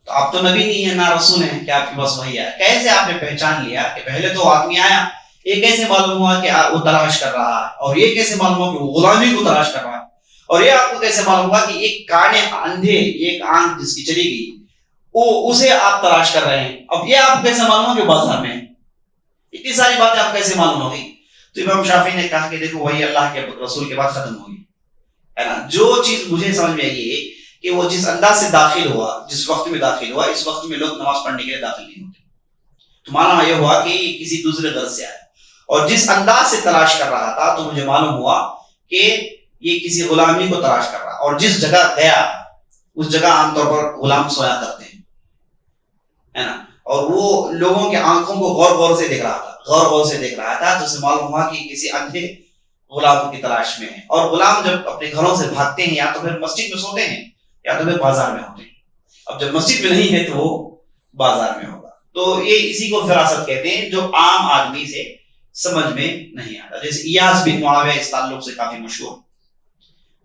تو آپ تو نبی نہیں ہیں نہ رسول ہیں کہ آپ کے پاس وحی آیا، کیسے آپ نے پہچان لیا کہ پہلے تو آدمی آیا، یہ کیسے معلوم ہوا کہ وہ تلاش کر رہا ہے، اور یہ کیسے معلوم ہوا کہ وہ غلامی کو تلاش کر رہا ہے، اور یہ آپ کو کیسے معلوم ہوا کہ ایک کانے اندھے، ایک آنکھ جس کی چلی گئی وہ اسے آپ تلاش کر رہے ہیں، اب یہ آپ کو کیسے معلوم ہوا کہ بازار میں ہے؟ اتنی ساری باتیں آپ کیسے معلوم ہو گئی؟ تو امام شافعی نے کہا کہ دیکھو وہی اللہ کے رسول کے بعد ختم ہوگی، ہے نا۔ جو چیز مجھے سمجھ میں آئی ہے کہ وہ جس انداز سے داخل ہوا، جس وقت میں داخل ہوا، اس وقت میں لوگ نماز پڑھنے کے لیے داخل نہیں ہوتے، تو مانا یہ ہوا کہ کسی دوسرے غرض سے آیا، اور جس انداز سے تلاش کر رہا تھا تو مجھے معلوم ہوا کہ یہ کسی غلامی کو تلاش کر رہا، اور جس جگہ گیا اس جگہ عام طور پر غلام سویا کرتے ہیں، ہے نا، اور وہ لوگوں کے آنکھوں کو غور سے دیکھ رہا تھا، تو اسے معلوم ہوا کہ کسی اندھے غلام کی تلاش میں ہے، اور غلام جب اپنے گھروں سے بھاگتے ہیں یا تو پھر مسجد میں سوتے ہیں یا تو پھر بازار میں ہوتے ہیں، اب جب مسجد میں نہیں ہے تو وہ بازار میں ہوگا۔ تو یہ اسی کو فراست کہتے ہیں جو عام آدمی سے سمجھ میں نہیں آتا، جیسے ایاس بن معاویہ اس تعلق سے کافی مشہور،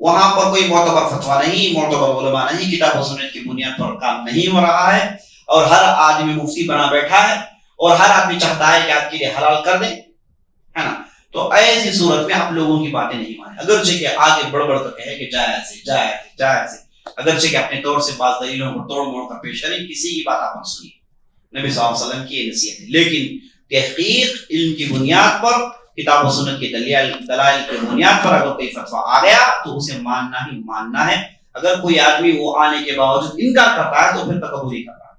وہاں پر کوئی معتبر فتویٰ نہیں، معتبر علماء نہیں، کتاب و سنت کی بنیاد پر کام نہیں ہو رہا ہے، اور ہر آدمی مفتی بنا بیٹھا ہے، اور ہر آدمی چاہتا ہے کہ آپ کے لیے حلال کر دیں، ہے نا. تو ایسی صورت میں آپ لوگوں کی باتیں نہیں مانیں، اگرچہ کہ آگے بڑھ بڑھ کر کہے کہ جائز ہے، جائز ہے، جائز ہے، اگرچہ کہ اپنے طور سے بعض دلیلوں کو توڑ موڑ کر پیش کریں، کسی کی بات آپ نہ سنیے. نبی صلی اللہ علیہ وسلم کی یہ نصیحت ہے. لیکن تحقیق علم کی بنیاد پر، کتاب و سنت کی دلائل کی بنیاد پر اگر کوئی فتویٰ آ گیا تو اسے ماننا ہی ماننا ہے. اگر کوئی آدمی وہ آنے کے باوجود انکار کرتا ہے تو پھر تکبری کر رہا ہے،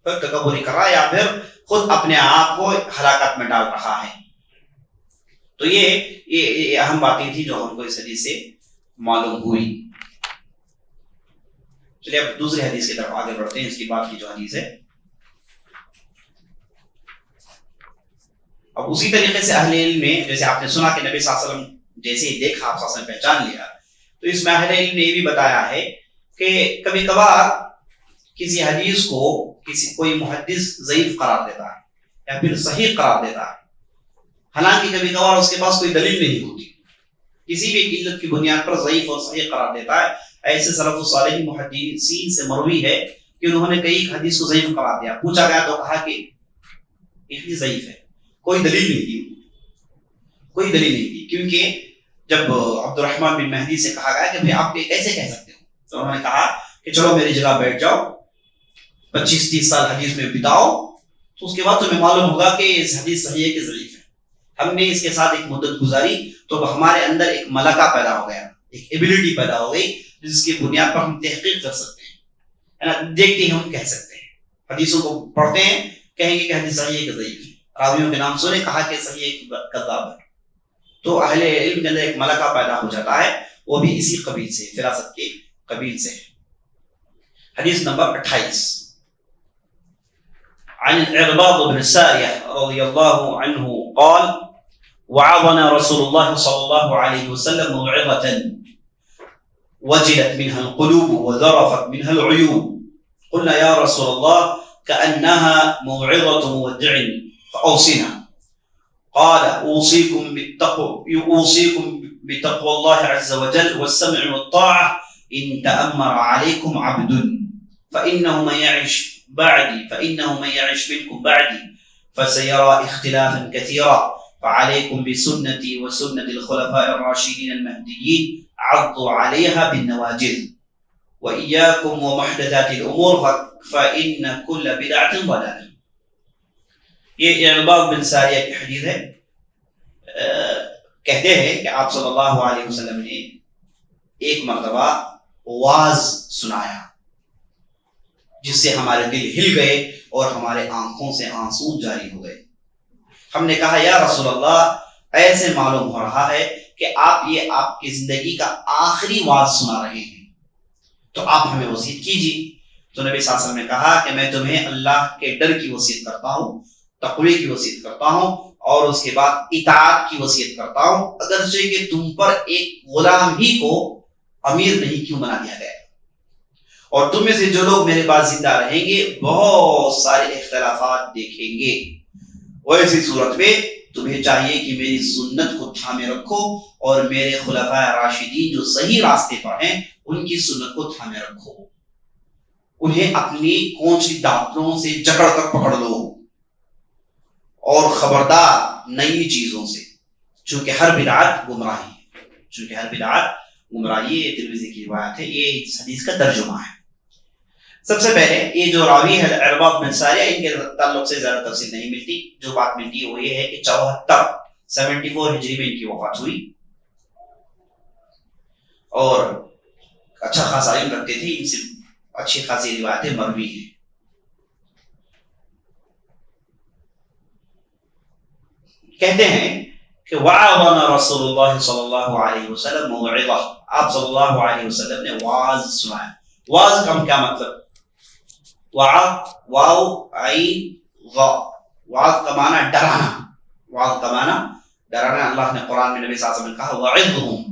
پھر تکبری کر رہا ہے، یا پھر خود اپنے آپ کو ہلاکت میں ڈال رہا ہے. تو یہ اہم باتیں تھی جو ہم کو اس حدیث سے معلوم ہوئی. چلیے اب دوسری حدیث کی طرف آگے بڑھتے ہیں. اس کی بعد کی جو حدیث ہے، اب اسی طریقے سے اہل علم میں، جیسے آپ نے سنا کہ نبی صلی اللہ علیہ وسلم جیسے ہی دیکھا آپ صلی اللہ علیہ وسلم پہچان لیا، تو اس میں اہل علم نے یہ بھی بتایا ہے کہ کبھی کبھار کسی حدیث کو کوئی محدث ضعیف قرار دیتا ہے یا پھر صحیح قرار دیتا ہے، حالانکہ کبھی کبھار اس کے پاس کوئی دلیل نہیں ہوتی، کسی بھی قلت کی بنیاد پر ضعیف اور صحیح قرار دیتا ہے. ایسے سلف الصالحین محدثین سے مروی ہے کہ انہوں نے کئی حدیث کو ضعیف قرار دیا. پوچھا گیا تو کہا کہ یہ حدیث ضعیف ہے، کوئی دلیل نہیں دی، کوئی دلیل نہیں دی. کیونکہ جب عبد الرحمن بن مہدی سے کہا گیا کہ بھئی آپ یہ کیسے کہہ سکتے ہو، تو انہوں نے کہا کہ چلو میری جگہ بیٹھ جاؤ، 25-30 سال حدیث میں بتاؤ، تو اس کے بعد تمہیں معلوم ہوگا کہ اس حدیث صحیح ہے کہ ضعیف ہے. ہم نے اس کے ساتھ ایک مدت گزاری تو ہمارے اندر ایک ملکہ پیدا ہو گیا، ایک ایبلٹی پیدا ہو گئی جس کی بنیاد پر ہم تحقیق کر سکتے ہیں، دیکھتے ہی ہم کہہ سکتے ہیں. حدیثوں کو پڑھتے ہیں، کہیں گے کہ حدیث صحیح ہے کہ ضعیف ہے، راویوں کے نام سنے، کہا کہ صحیح ہے کہ کذاب ہے. تو اہل علم کے اندر ایک ملکہ پیدا ہو جاتا ہے، وہ بھی اسی قبیل سے، فراست کے قبیل سے. حدیث نمبر 28 عن العرباض بن سارية رضي الله عنه قال وعظنا رسول الله صلى الله عليه وسلم موعظة وجلت منها القلوب وذرفت منها العيون قلنا يا رسول الله كأنها موعظة مودع فأوصنا قال أوصيكم بتقوى الله عز وجل والسمع والطاعة إن تأمر عليكم عبد فإنه من يعش منكم بعدي فسيرى اختلافا كثيرا فعليكم بسنتي وسنة الخلفاء الراشدين المهديين عضوا عليها بالنواجذ وإياكم ومحدثات الأمور فإن كل بدعة ضلالة. یہ عرباض بن ساریہ کی حدیث ہے. کہتے ہیں کہ آپ صلی اللہ علیہ وسلم نے ایک مرتبہ واعظ سنایا جس سے ہمارے دل ہل گئے اور ہمارے آنکھوں سے آنسو جاری ہو گئے. ہم نے کہا یا رسول اللہ ایسے معلوم ہو رہا ہے کہ آپ کی زندگی کا آخری واعظ سنا رہے ہیں، تو آپ ہمیں وصیت کیجیے. تو نبی صلی اللہ علیہ وسلم نے کہا کہ میں تمہیں اللہ کے ڈر کی وصیت کرتا ہوں، تقوی کی وصیت کرتا ہوں، اور اس کے بعد اطاعت کی وصیت کرتا ہوں، اگرچہ کہ تم پر ایک غلام ہی کو امیر نہیں کیوں بنا دیا گیا. اور تم میں سے جو لوگ میرے پاس زندہ رہیں گے بہت سارے اختلافات دیکھیں گے. ویسی صورت میں تمہیں چاہیے کہ میری سنت کو تھامے رکھو اور میرے خلفاء راشدین جو صحیح راستے پر ہیں ان کی سنت کو تھامے رکھو، انہیں اپنی کونچی دانتوں سے جکڑ کر پکڑ لو، اور خبردار نئی چیزوں سے، چونکہ ہر بدعت گمراہی ہے، چونکہ ہر بدعت گمراہی. یہ ترمذی کی روایت ہے، یہ اس حدیث کا ترجمہ ہے. سب سے پہلے یہ جو راوی ہے عرباض بن ساریہ، ان کے تعلق سے زیادہ تفصیل نہیں ملتی. جو بات ملتی ہے وہ یہ ہے کہ 74 ہجری میں ان کی وفات ہوئی، اور اچھا خاصا علم رکھتے تھے، ان سے اچھی خاصی روایتیں مروی ہیں. کہتے ہیں کہ وعظنا رسول اللہ صلی اللہ علیہ وسلم موعظہ، آپ صلی اللہ علیہ وسلم نے واعظ سنایا. واعظ کا کیا مطلب؟ واو عین غا، واعظ کا معنی ڈرانا، واعظ کا معنی ڈرانا. اللہ نے قرآن میں نبی صلی اللہ علیہ وسلم کہا وعظہم،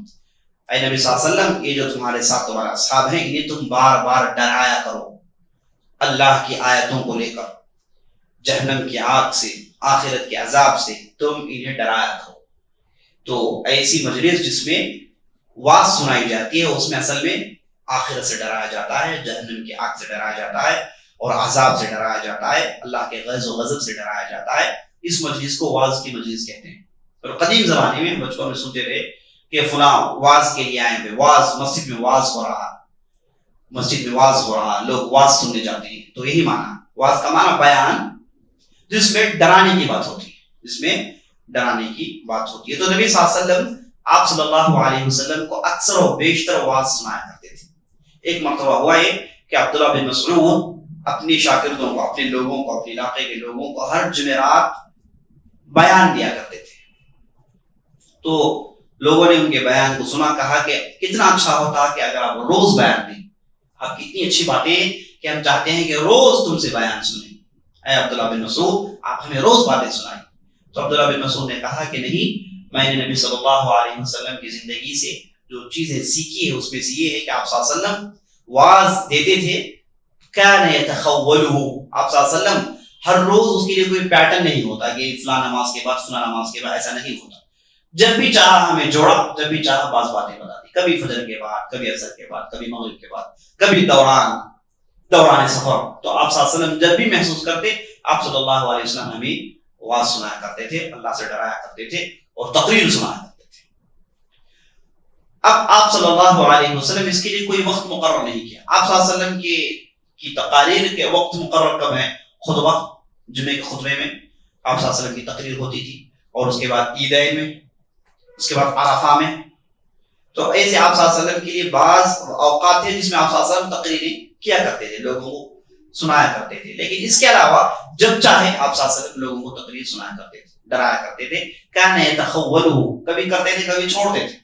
اے نبی صلی اللہ علیہ وسلم یہ جو تمہارے ساتھ تمہارے اصحاب ہیں انہیں تم بار بار ڈرایا کرو اللہ کی آیتوں کو لے کر، جہنم کی آگ سے، آخرت کے عذاب سے تم انہیں ڈرایا کرو. تو ایسی مجلس جس میں واز سنائی جاتی ہے اس میں اصل میں آخرت سے ڈرایا جاتا ہے، جہنم کی آگ سے ڈرایا جاتا ہے اور عذاب سے ڈرایا جاتا ہے، اللہ کے غیظ و غضب سے ڈرایا جاتا ہے۔ اس مجلس کو واز کی مجلس کہتے ہیں۔ اور قدیم زمانے میں بچپن میں سنتے رہے کہ فلاں واز کے لیے آئے ہیں، واز مسجد میں واز ہو رہا، مسجد میں واز ہو رہا، لوگ واز سننے جاتے ہیں۔ تو یہی معنی واز کا معنی بیان جس میں ڈرانے کی بات ہوتی ہے، جس میں ڈرانے کی بات ہوتی ہے۔ تو نبی صلی اللہ علیہ وسلم، آپ صلی اللہ علیہ وسلم کو اکثر و بیشتر واز سنایا کرتے تھے۔ ایک مرتبہ ہوا یہ کہ عبداللہ بن مسعود اپنی شاگردوں کو، اپنے لوگوں کو، اپنے علاقے کے لوگوں کو ہر جمعرات بیان دیا کرتے تھے۔ تو لوگوں نے ان کے بیان کو سنا، کہا کہ کتنا اچھا ہوتا کہ اگر آپ روز بیان دیں، آپ کی اتنی اچھی باتیں کہ ہم چاہتے ہیں کہ روز تم سے بیان سنیں، اے عبداللہ بن مسعود آپ ہمیں روز باتیں سنائیں۔ تو عبداللہ بن مسعود نے کہا کہ نہیں، میں نے نبی صلی اللہ علیہ وسلم کی زندگی سے جو چیزیں سیکھی ہے اس میں سے یہ ہے کہ آپ صلی اللہ علیہ وسلم واز دیتے تھے، کان یتخولہ، آپ صلی اللہ علیہ وسلم ہر روز اس کے لیے کوئی پیٹرن نہیں ہوتا کہ فلاں نماز کے بعد فلاں نماز کے بعد، ایسا نہیں ہوتا۔ جب بھی چاہا ہمیں جوڑا، جب بھی چاہا بعض باتیں بتا دی، کبھی فجر کے بعد، کبھی عصر کے بعد، کبھی مغرب کے بعد، کبھی دوران سفر۔ تو آپ صلی اللہ علیہ وسلم جب بھی محسوس کرتے، آپ صلی اللہ علیہ وسلم ہمیں واز سنایا کرتے تھے، اللہ سے ڈرایا کرتے تھے اور تقریر سنایا کرتے تھے۔ اب آپ صلی اللہ علیہ وسلم اس کے لیے کوئی وقت مقرر نہیں کیا۔ آپ صلی اللہ علیہ وسلم کی تقاریر کے وقت مقرر کب ہے؟ خطبہ، جمعے کے خطبے میں آپ صلی اللہ علیہ وسلم کی تقریر ہوتی تھی، اور اس کے بعد عیدین میں، اس کے بعد عرفہ میں۔ تو ایسے آپ صلی اللہ علیہ وسلم کے لیے بعض اوقات تھے جس میں آپ صلی اللہ علیہ وسلم تقریریں کیا کرتے تھے، لوگوں کو سنایا کرتے تھے۔ لیکن اس کے علاوہ جب چاہے آپ صلی اللہ علیہ وسلم لوگوں کو تقریر سنایا کرتے تھے، ڈرایا کرتے تھے۔ کان یتخولہ، کبھی کرتے تھے کبھی چھوڑتے تھے۔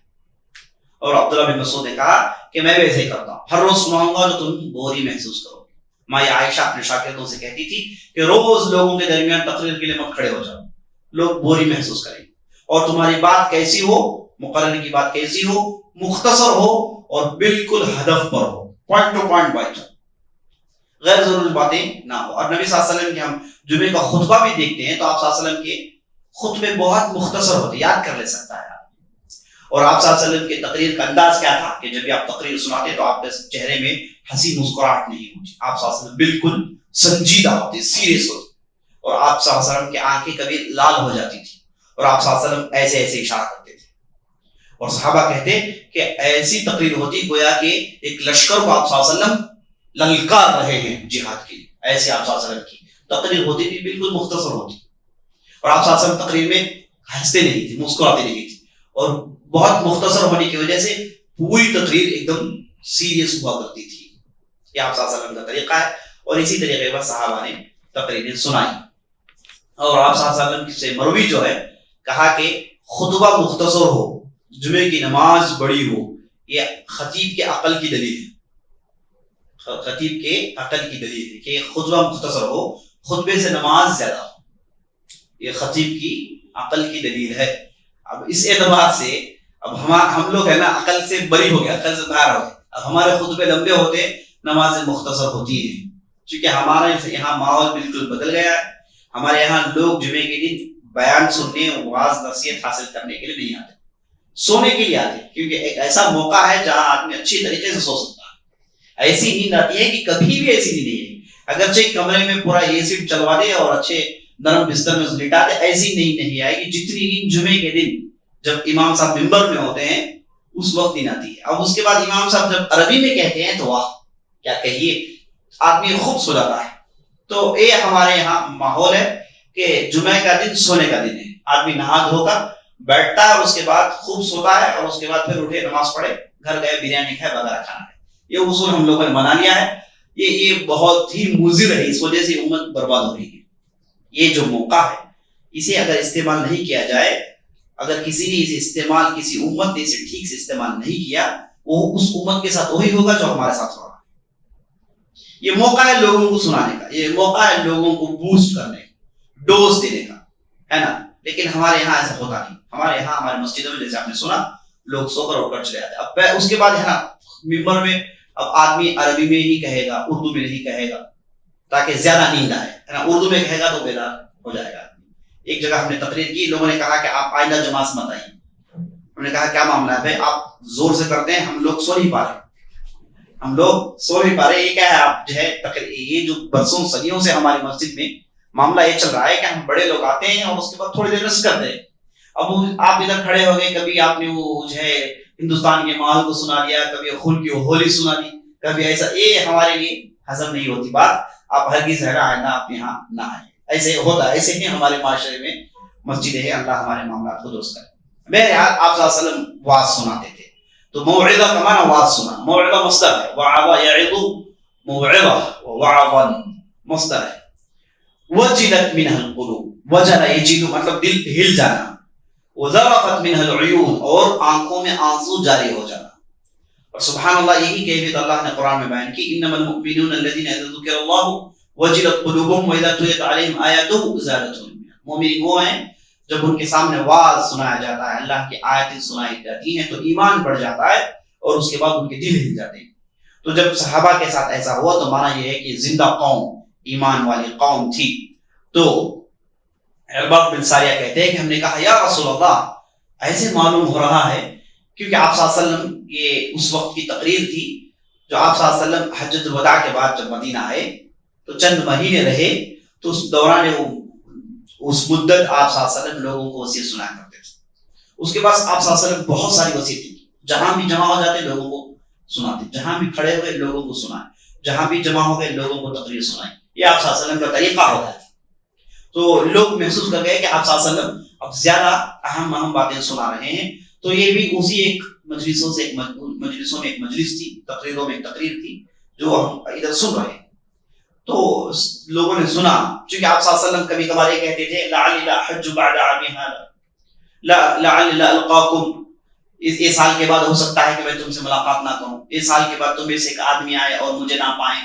اور عبداللہ بن مسعود نے کہا کہ میں ویسے ہی کرتا ہوں، ہر روز سناؤں گا تو تم بوری محسوس کرو گے۔ ماں عائشہ اپنے شاگردوں سے کہتی تھی کہ روز لوگوں کے درمیان تقریر کے لیے مت کھڑے ہو جاؤ، لوگ بوری محسوس کریں گے، اور تمہاری بات کیسی ہو، مقرر کی بات کیسی ہو، مختصر ہو اور بالکل ہدف پر ہو، پوائنٹ ٹو پوائنٹ بات، غیر ضروری باتیں نہ ہو۔ اور نبی صلی اللہ علیہ وسلم کے ہم جمعے کا خطبہ بھی دیکھتے ہیں تو آپ صلی اللہ علیہ وسلم کے خطبے بہت مختصر ہوتے، یاد کر لے سکتا ہے۔ اور آپ صلی اللہ علیہ وسلم کے تقریر کا انداز کیا تھا کہ جب بھی آپ تقریر سناتے تو آپ کے چہرے میں ہنسی مسکراہٹ نہیں ہوتی، آپ صلی اللہ علیہ وسلم بالکل سنجیدہ ہوتے، سیریس ہوتے، اور آپ صلی اللہ علیہ وسلم کی آنکھیں کبھی لال ہو جاتی تھی، اور آپ صلی اللہ علیہ وسلم ایسے ایسے اشارہ کرتے تھے، اور صحابہ کہتے کہ ایسی تقریر ہوتی گویا کہ ایک لشکر کو آپ صلی اللہ علیہ وسلم للکار رہے ہیں جہاد کے لیے، ایسے آپ صلی اللہ علیہ وسلم کی تقریر ہوتی تھی، بالکل مختصر ہوتی، اور آپ صلی اللہ علیہ وسلم تقریر میں ہنستے نہیں تھے، مسکراتے نہیں تھے، اور بہت مختصر ہونے کی وجہ سے پوری تقریر ایک دم سیریس ہوا کرتی تھی۔ یہ آپ صلی اللہ علیہ وسلم کا طریقہ ہے، اور اسی طریقے پر صحابہ نے تقریریں سنائی۔ اور آپ صلی اللہ علیہ وسلم سے مروی جو ہے، کہا کہ خطبہ مختصر ہو، جمعے کی نماز بڑی ہو، یہ خطیب کے عقل کی دلیل ہے، خطیب کے عقل کی دلیل ہے کہ خطبہ مختصر ہو، خطبے سے نماز زیادہ ہو، یہ خطیب کی عقل کی دلیل ہے۔ اب اس اعتبار سے اب ہم لوگ ہے نا عقل سے بری ہو گیا، عقل سے باہر ہو گئے، اب ہمارے خطبے لمبے ہوتے، نمازیں مختصر ہوتی ہیں، کیونکہ ہمارے یہاں ماحول بالکل بدل گیا ہے۔ ہمارے یہاں لوگ جمعے کے دن بیان سننے، واعظ نصیحت حاصل کرنے کے لیے نہیں آتے، سونے کے لیے آتے، کیونکہ ایک ایسا موقع ہے جہاں آدمی اچھی طریقے سے سو سکتا ہے۔ ایسی نیند آتی ہے کہ کبھی بھی ایسی نیند نہیں ہے، اگرچہ کمرے میں پورا اے سی چلوا دے اور اچھے نرم بستر میں لٹا دے، ایسی نیند نہیں آئے گی جتنی نیند جمعے کے دن جب امام صاحب منبر میں ہوتے ہیں اس وقت نیند آتی ہے۔ اب اس کے بعد امام صاحب جب عربی میں کہتے ہیں تو واہ کیا کہیے، آدمی خوب سو جاتا ہے۔ تو یہ ہمارے یہاں ماحول ہے کہ جمعہ کا دن سونے کا دن ہے، آدمی نہا دھو کر بیٹھتا ہے اور اس کے بعد خوب سوتا ہے، اور اس کے بعد پھر اٹھے، نماز پڑھے، گھر گئے، بریانی کھائے، وغیرہ کھانا ہے۔ یہ اصول ہم لوگوں نے بنا لیا ہے، یہ بہت ہی مضر ہے، اس وجہ سے امت برباد ہو رہی ہے۔ یہ جو موقع ہے اسے اگر استعمال نہیں کیا جائے، اگر کسی نے اسے استعمال، کسی امت نے اسے ٹھیک سے استعمال نہیں کیا، وہ اس امت کے ساتھ وہی ہوگا جو ہمارے ساتھ ہو رہا ہے۔ یہ موقع ہے لوگوں کو سنانے کا، یہ موقع ہے لوگوں کو بوسٹ کرنے کا، ڈوز دینے کا، ہے نا، لیکن ہمارے یہاں ایسا ہوتا نہیں۔ ہمارے یہاں ہمارے مسجدوں میں جیسے آپ نے سنا، لوگ سو کر اٹھ کر چلے جاتے، اب اس کے بعد ہے نا ممبر میں اب آدمی عربی میں ہی کہے گا، اردو میں نہیں کہے گا تاکہ زیادہ نیند آئے، ہے نا، اردو میں کہے گا تو بیدار ہو جائے گا۔ ایک جگہ ہم نے تقریر کی، لوگوں نے کہا کہ آپ آئندہ جماعت مت آئیے، ہم نے کہا کیا معاملہ ہے بھائی، آپ زور سے کرتے ہیں، ہم لوگ سو نہیں پا رہے، یہ کیا ہے؟ آپ جو ہے یہ جو برسوں صدیوں سے ہماری مسجد میں معاملہ یہ چل رہا ہے کہ ہم بڑے لوگ آتے ہیں اور اس کے بعد تھوڑی دیر رسک کرتے ہیں. اب آپ ادھر کھڑے ہو گئے، کبھی آپ نے وہ جو ہے ہندوستان کے ماحول کو سنا دیا، کبھی خون کی ہولی سنا دی، کبھی ایسا. یہ ہمارے لیے ہضم نہیں ہوتی بات. آپ ہرگز آئندہ آپ یہاں نہ آئیں. ایسے ہوتا ہے، ایسے ہی ہمارے معاشرے میں مسجد ہے. اللہ ہمارے معاملات کو درست کرے. بہرحال آپ صلی اللہ علیہ وسلم واعظ سناتے تھے. تو موعظہ کا معنی واعظ سنا. موعظہ مصدر ہے، وعظ یعظ موعظہ، وعظا مصدر ہے. وجلت منها القلوب، وجل یجل مطلب دل ہل جانا، وذرفت منها العیون اور آنکھوں میں آنسو جاری ہو جانا. اور سبحان اللہ، یہی کیفیت اللہ نے قرآن میں بیان کی. انما المؤمنون الذين اذا ذكر الله وجلت قلوبهم واذا تليت عليهم آياته زادتهم ایمانا. مومن وہ ہیں جب ان کے سامنے واعظ سنایا جاتا ہے، اللہ کی آیتیں سنائی جاتی ہیں تو ایمان بڑھ جاتا ہے اور اس کے بعد ان کے دل ہل جاتے ہیں. تو جب صحابہ کے ساتھ ایسا ہوا تو معنی یہ ہے کہ زندہ قوم، ایمان والی قوم تھی. تو عرباض بن ساریہ کہتے ہیں کہ ہم نے کہا یا رسول اللہ، ایسے معلوم ہو رہا ہے، کیونکہ آپ صلی اللہ علیہ وسلم یہ اس وقت کی تقریر تھی جو آپ صلی اللہ علیہ وسلم حجۃ الوداع کے بعد جب مدینہ آئے تو چند مہینے رہے، تو اس دوران اس مدت آپ صلی اللہ علیہ وسلم لوگوں کو وصیت سنایا کرتے تھے. اس کے بعد آپ صلی اللہ علیہ وسلم بہت ساری وصیتیں کی. جہاں بھی جمع ہو جاتے لوگوں کو سناتے، جہاں بھی کھڑے ہوئے لوگوں کو سنائے، جہاں بھی جمع ہو گئے لوگوں کو تقریر سنائے. یہ آپ صلی اللہ علیہ وسلم کا طریقہ ہوتا ہے. تو لوگ محسوس کر گئے کہ آپ صلی اللہ علیہ وسلم اب زیادہ اہم باتیں سنا رہے ہیں. تو یہ بھی اسی ایک مجلسوں میں ایک مجلس تھی، تقریروں میں ایک تقریر تھی جو ہم ادھر سن رہے ہیں. تو لوگوں نے سنا، چونکہ آپ صلی اللہ علیہ وسلم کبھی کبھار یہ کہتے تھے لعلی لا حج بعد عامی هذا، لعلی لا القاکم، اس سال کے بعد ہو سکتا ہے کہ میں تم سے ملاقات نہ کروں، اس سال کے بعد تم میں سے ایک آدمی آئے اور مجھے نہ پائیں.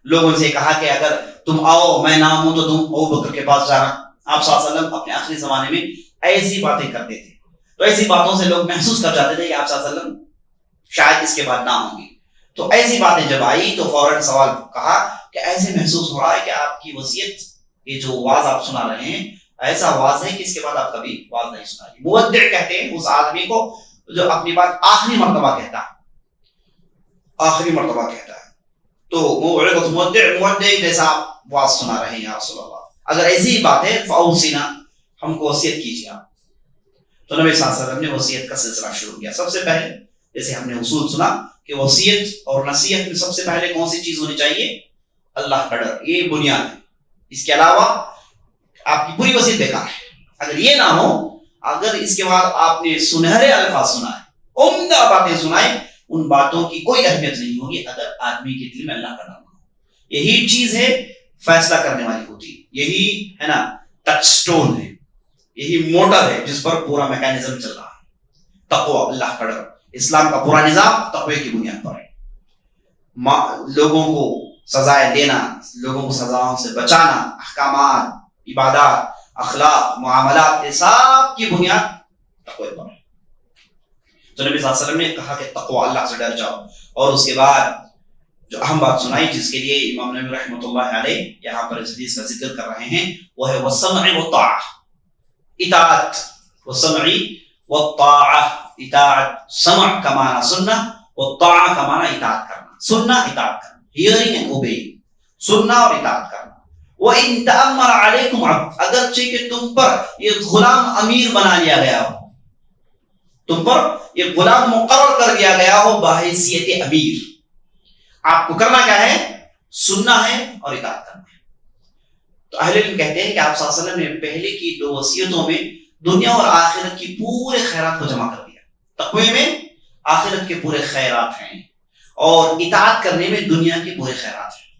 لوگوں سے کہا کہ اگر تم آؤ میں نہ ہوں تو تم ابو بکر کے پاس جانا. آپ صلی اللہ علیہ وسلم اپنے آخری زمانے میں ایسی باتیں کرتے تھے. تو ایسی باتوں سے لوگ محسوس کر جاتے تھے کہ آپ صلی اللہ علیہ وسلم شاید اس کے بعد نہ ہوں گے. تو ایسی باتیں جب آئی تو فوراً سوال کہا کہ ایسے محسوس ہو رہا ہے کہ آپ کی وصیت، یہ جو واعظ آپ سنا رہے ہیں ایسا واعظ ہے کہ اس کے بعد آپ کبھی واعظ نہیں سنائیں. مودع کہتے ہیں اس آدمی کو جو اپنی بات آخری مرتبہ کہتا ہے، آخری مرتبہ کہتا ہے. تو مودع جیسا آپ واعظ سنا رہے ہیں یا رسول اللہ، اگر ایسی ہی بات ہے فاوصنا، ہم کو وصیت کیجیے آپ. تو نبی صلی اللہ علیہ وسلم نے وصیت کا سلسلہ شروع کیا. سب سے پہلے جیسے ہم نے اصول سنا کہ وصیت اور نصیحت میں سب سے پہلے کون سی چیز ہونی چاہیے؟ اللہ کا ڈر. یہ بنیاد ہے. اس کے علاوہ آپ کی پوری وصیت بیکار ہے. اگر یہ نہ ہو، اگر اس کے بعد آپ نے سنہرے الفاظ سنائے، عمدہ باتیں سنائے، ان باتوں کی کوئی اہمیت نہیں ہوگی اگر آدمی کے دل میں اللہ کا ڈر نہ ہو. یہی چیز ہے فیصلہ کرنے والی ہوتی ہے. یہی ہے نا ٹچ سٹون ہے، یہی موٹر ہے جس پر پورا میکانزم چل رہا ہے. تقوی، اللہ کا ڈر. اسلام کا پورا نظام تقوی کی بنیاد پر ہے. لوگوں کو سزائیں دینا، لوگوں کو سزاؤں سے بچانا، احکامات، عبادات، اخلاق، معاملات، یہ سب کی بنیاد تقوی پر ہے. تو نبی صلی اللہ علیہ وسلم نے کہا کہ تقوی، اللہ سے ڈر جاؤ. اور اس کے بعد جو اہم بات سنائی جس کے لیے امام نبی رحمۃ اللہ علیہ یہاں پر اس حدیث کا ذکر کر رہے ہیں، وہ ہے والسمع والطاعہ، اطاعت. والسمع والطاعہ، اطاعت. سمع کا معنی سننا، والطاعہ کا معنی اطاعت کرنا. سننا، اطاعت کرنا، hearing and obeying، سننا اور اطاعت کرنا. وَإِن تَأَمَّرَ عَلَيْكُمْ عَبْدٌ، اگرچہ کہ تم پر یہ غلام امیر بنا لیا گیا ہو، تم پر یہ غلام مقرر کر دیا گیا ہو بحیثیت امیر، آپ کو کرنا کیا ہے؟ سننا ہے اور اطاعت کرنا ہے. تو اہل علم کہتے ہیں کہ آپ صلی اللہ علیہ وسلم نے پہلے کی 2 وصیتوں میں دنیا اور آخرت کی پورے خیرات کو جمع کر دیا. تقوی میں آخرت کے پورے خیرات ہیں اور اطاعت کرنے میں دنیا کے پورے خیرات ہیں.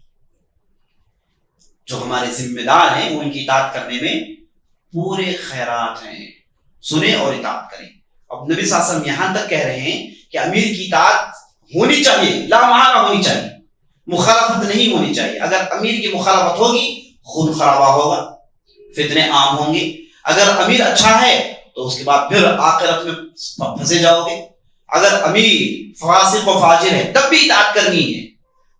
جو ہمارے ذمہ دار ہیں وہ ان کی اطاعت کرنے میں پورے خیرات ہیں. سنیں اور اطاعت کریں. اب نبی صلی اللہ علیہ وسلم یہاں تک کہہ رہے ہیں کہ امیر کی اطاعت ہونی چاہیے، لا محالہ ہونی چاہیے، مخالفت نہیں ہونی چاہیے. اگر امیر کی مخالفت ہوگی خون خرابہ ہوگا، فتنے عام ہوں گے. اگر امیر اچھا ہے تو اس کے بعد پھر آخرت میں پھنسے جاؤ گے. اگر امیر فاسق و فاجر ہے تب بھی اطاعت کرنی ہے،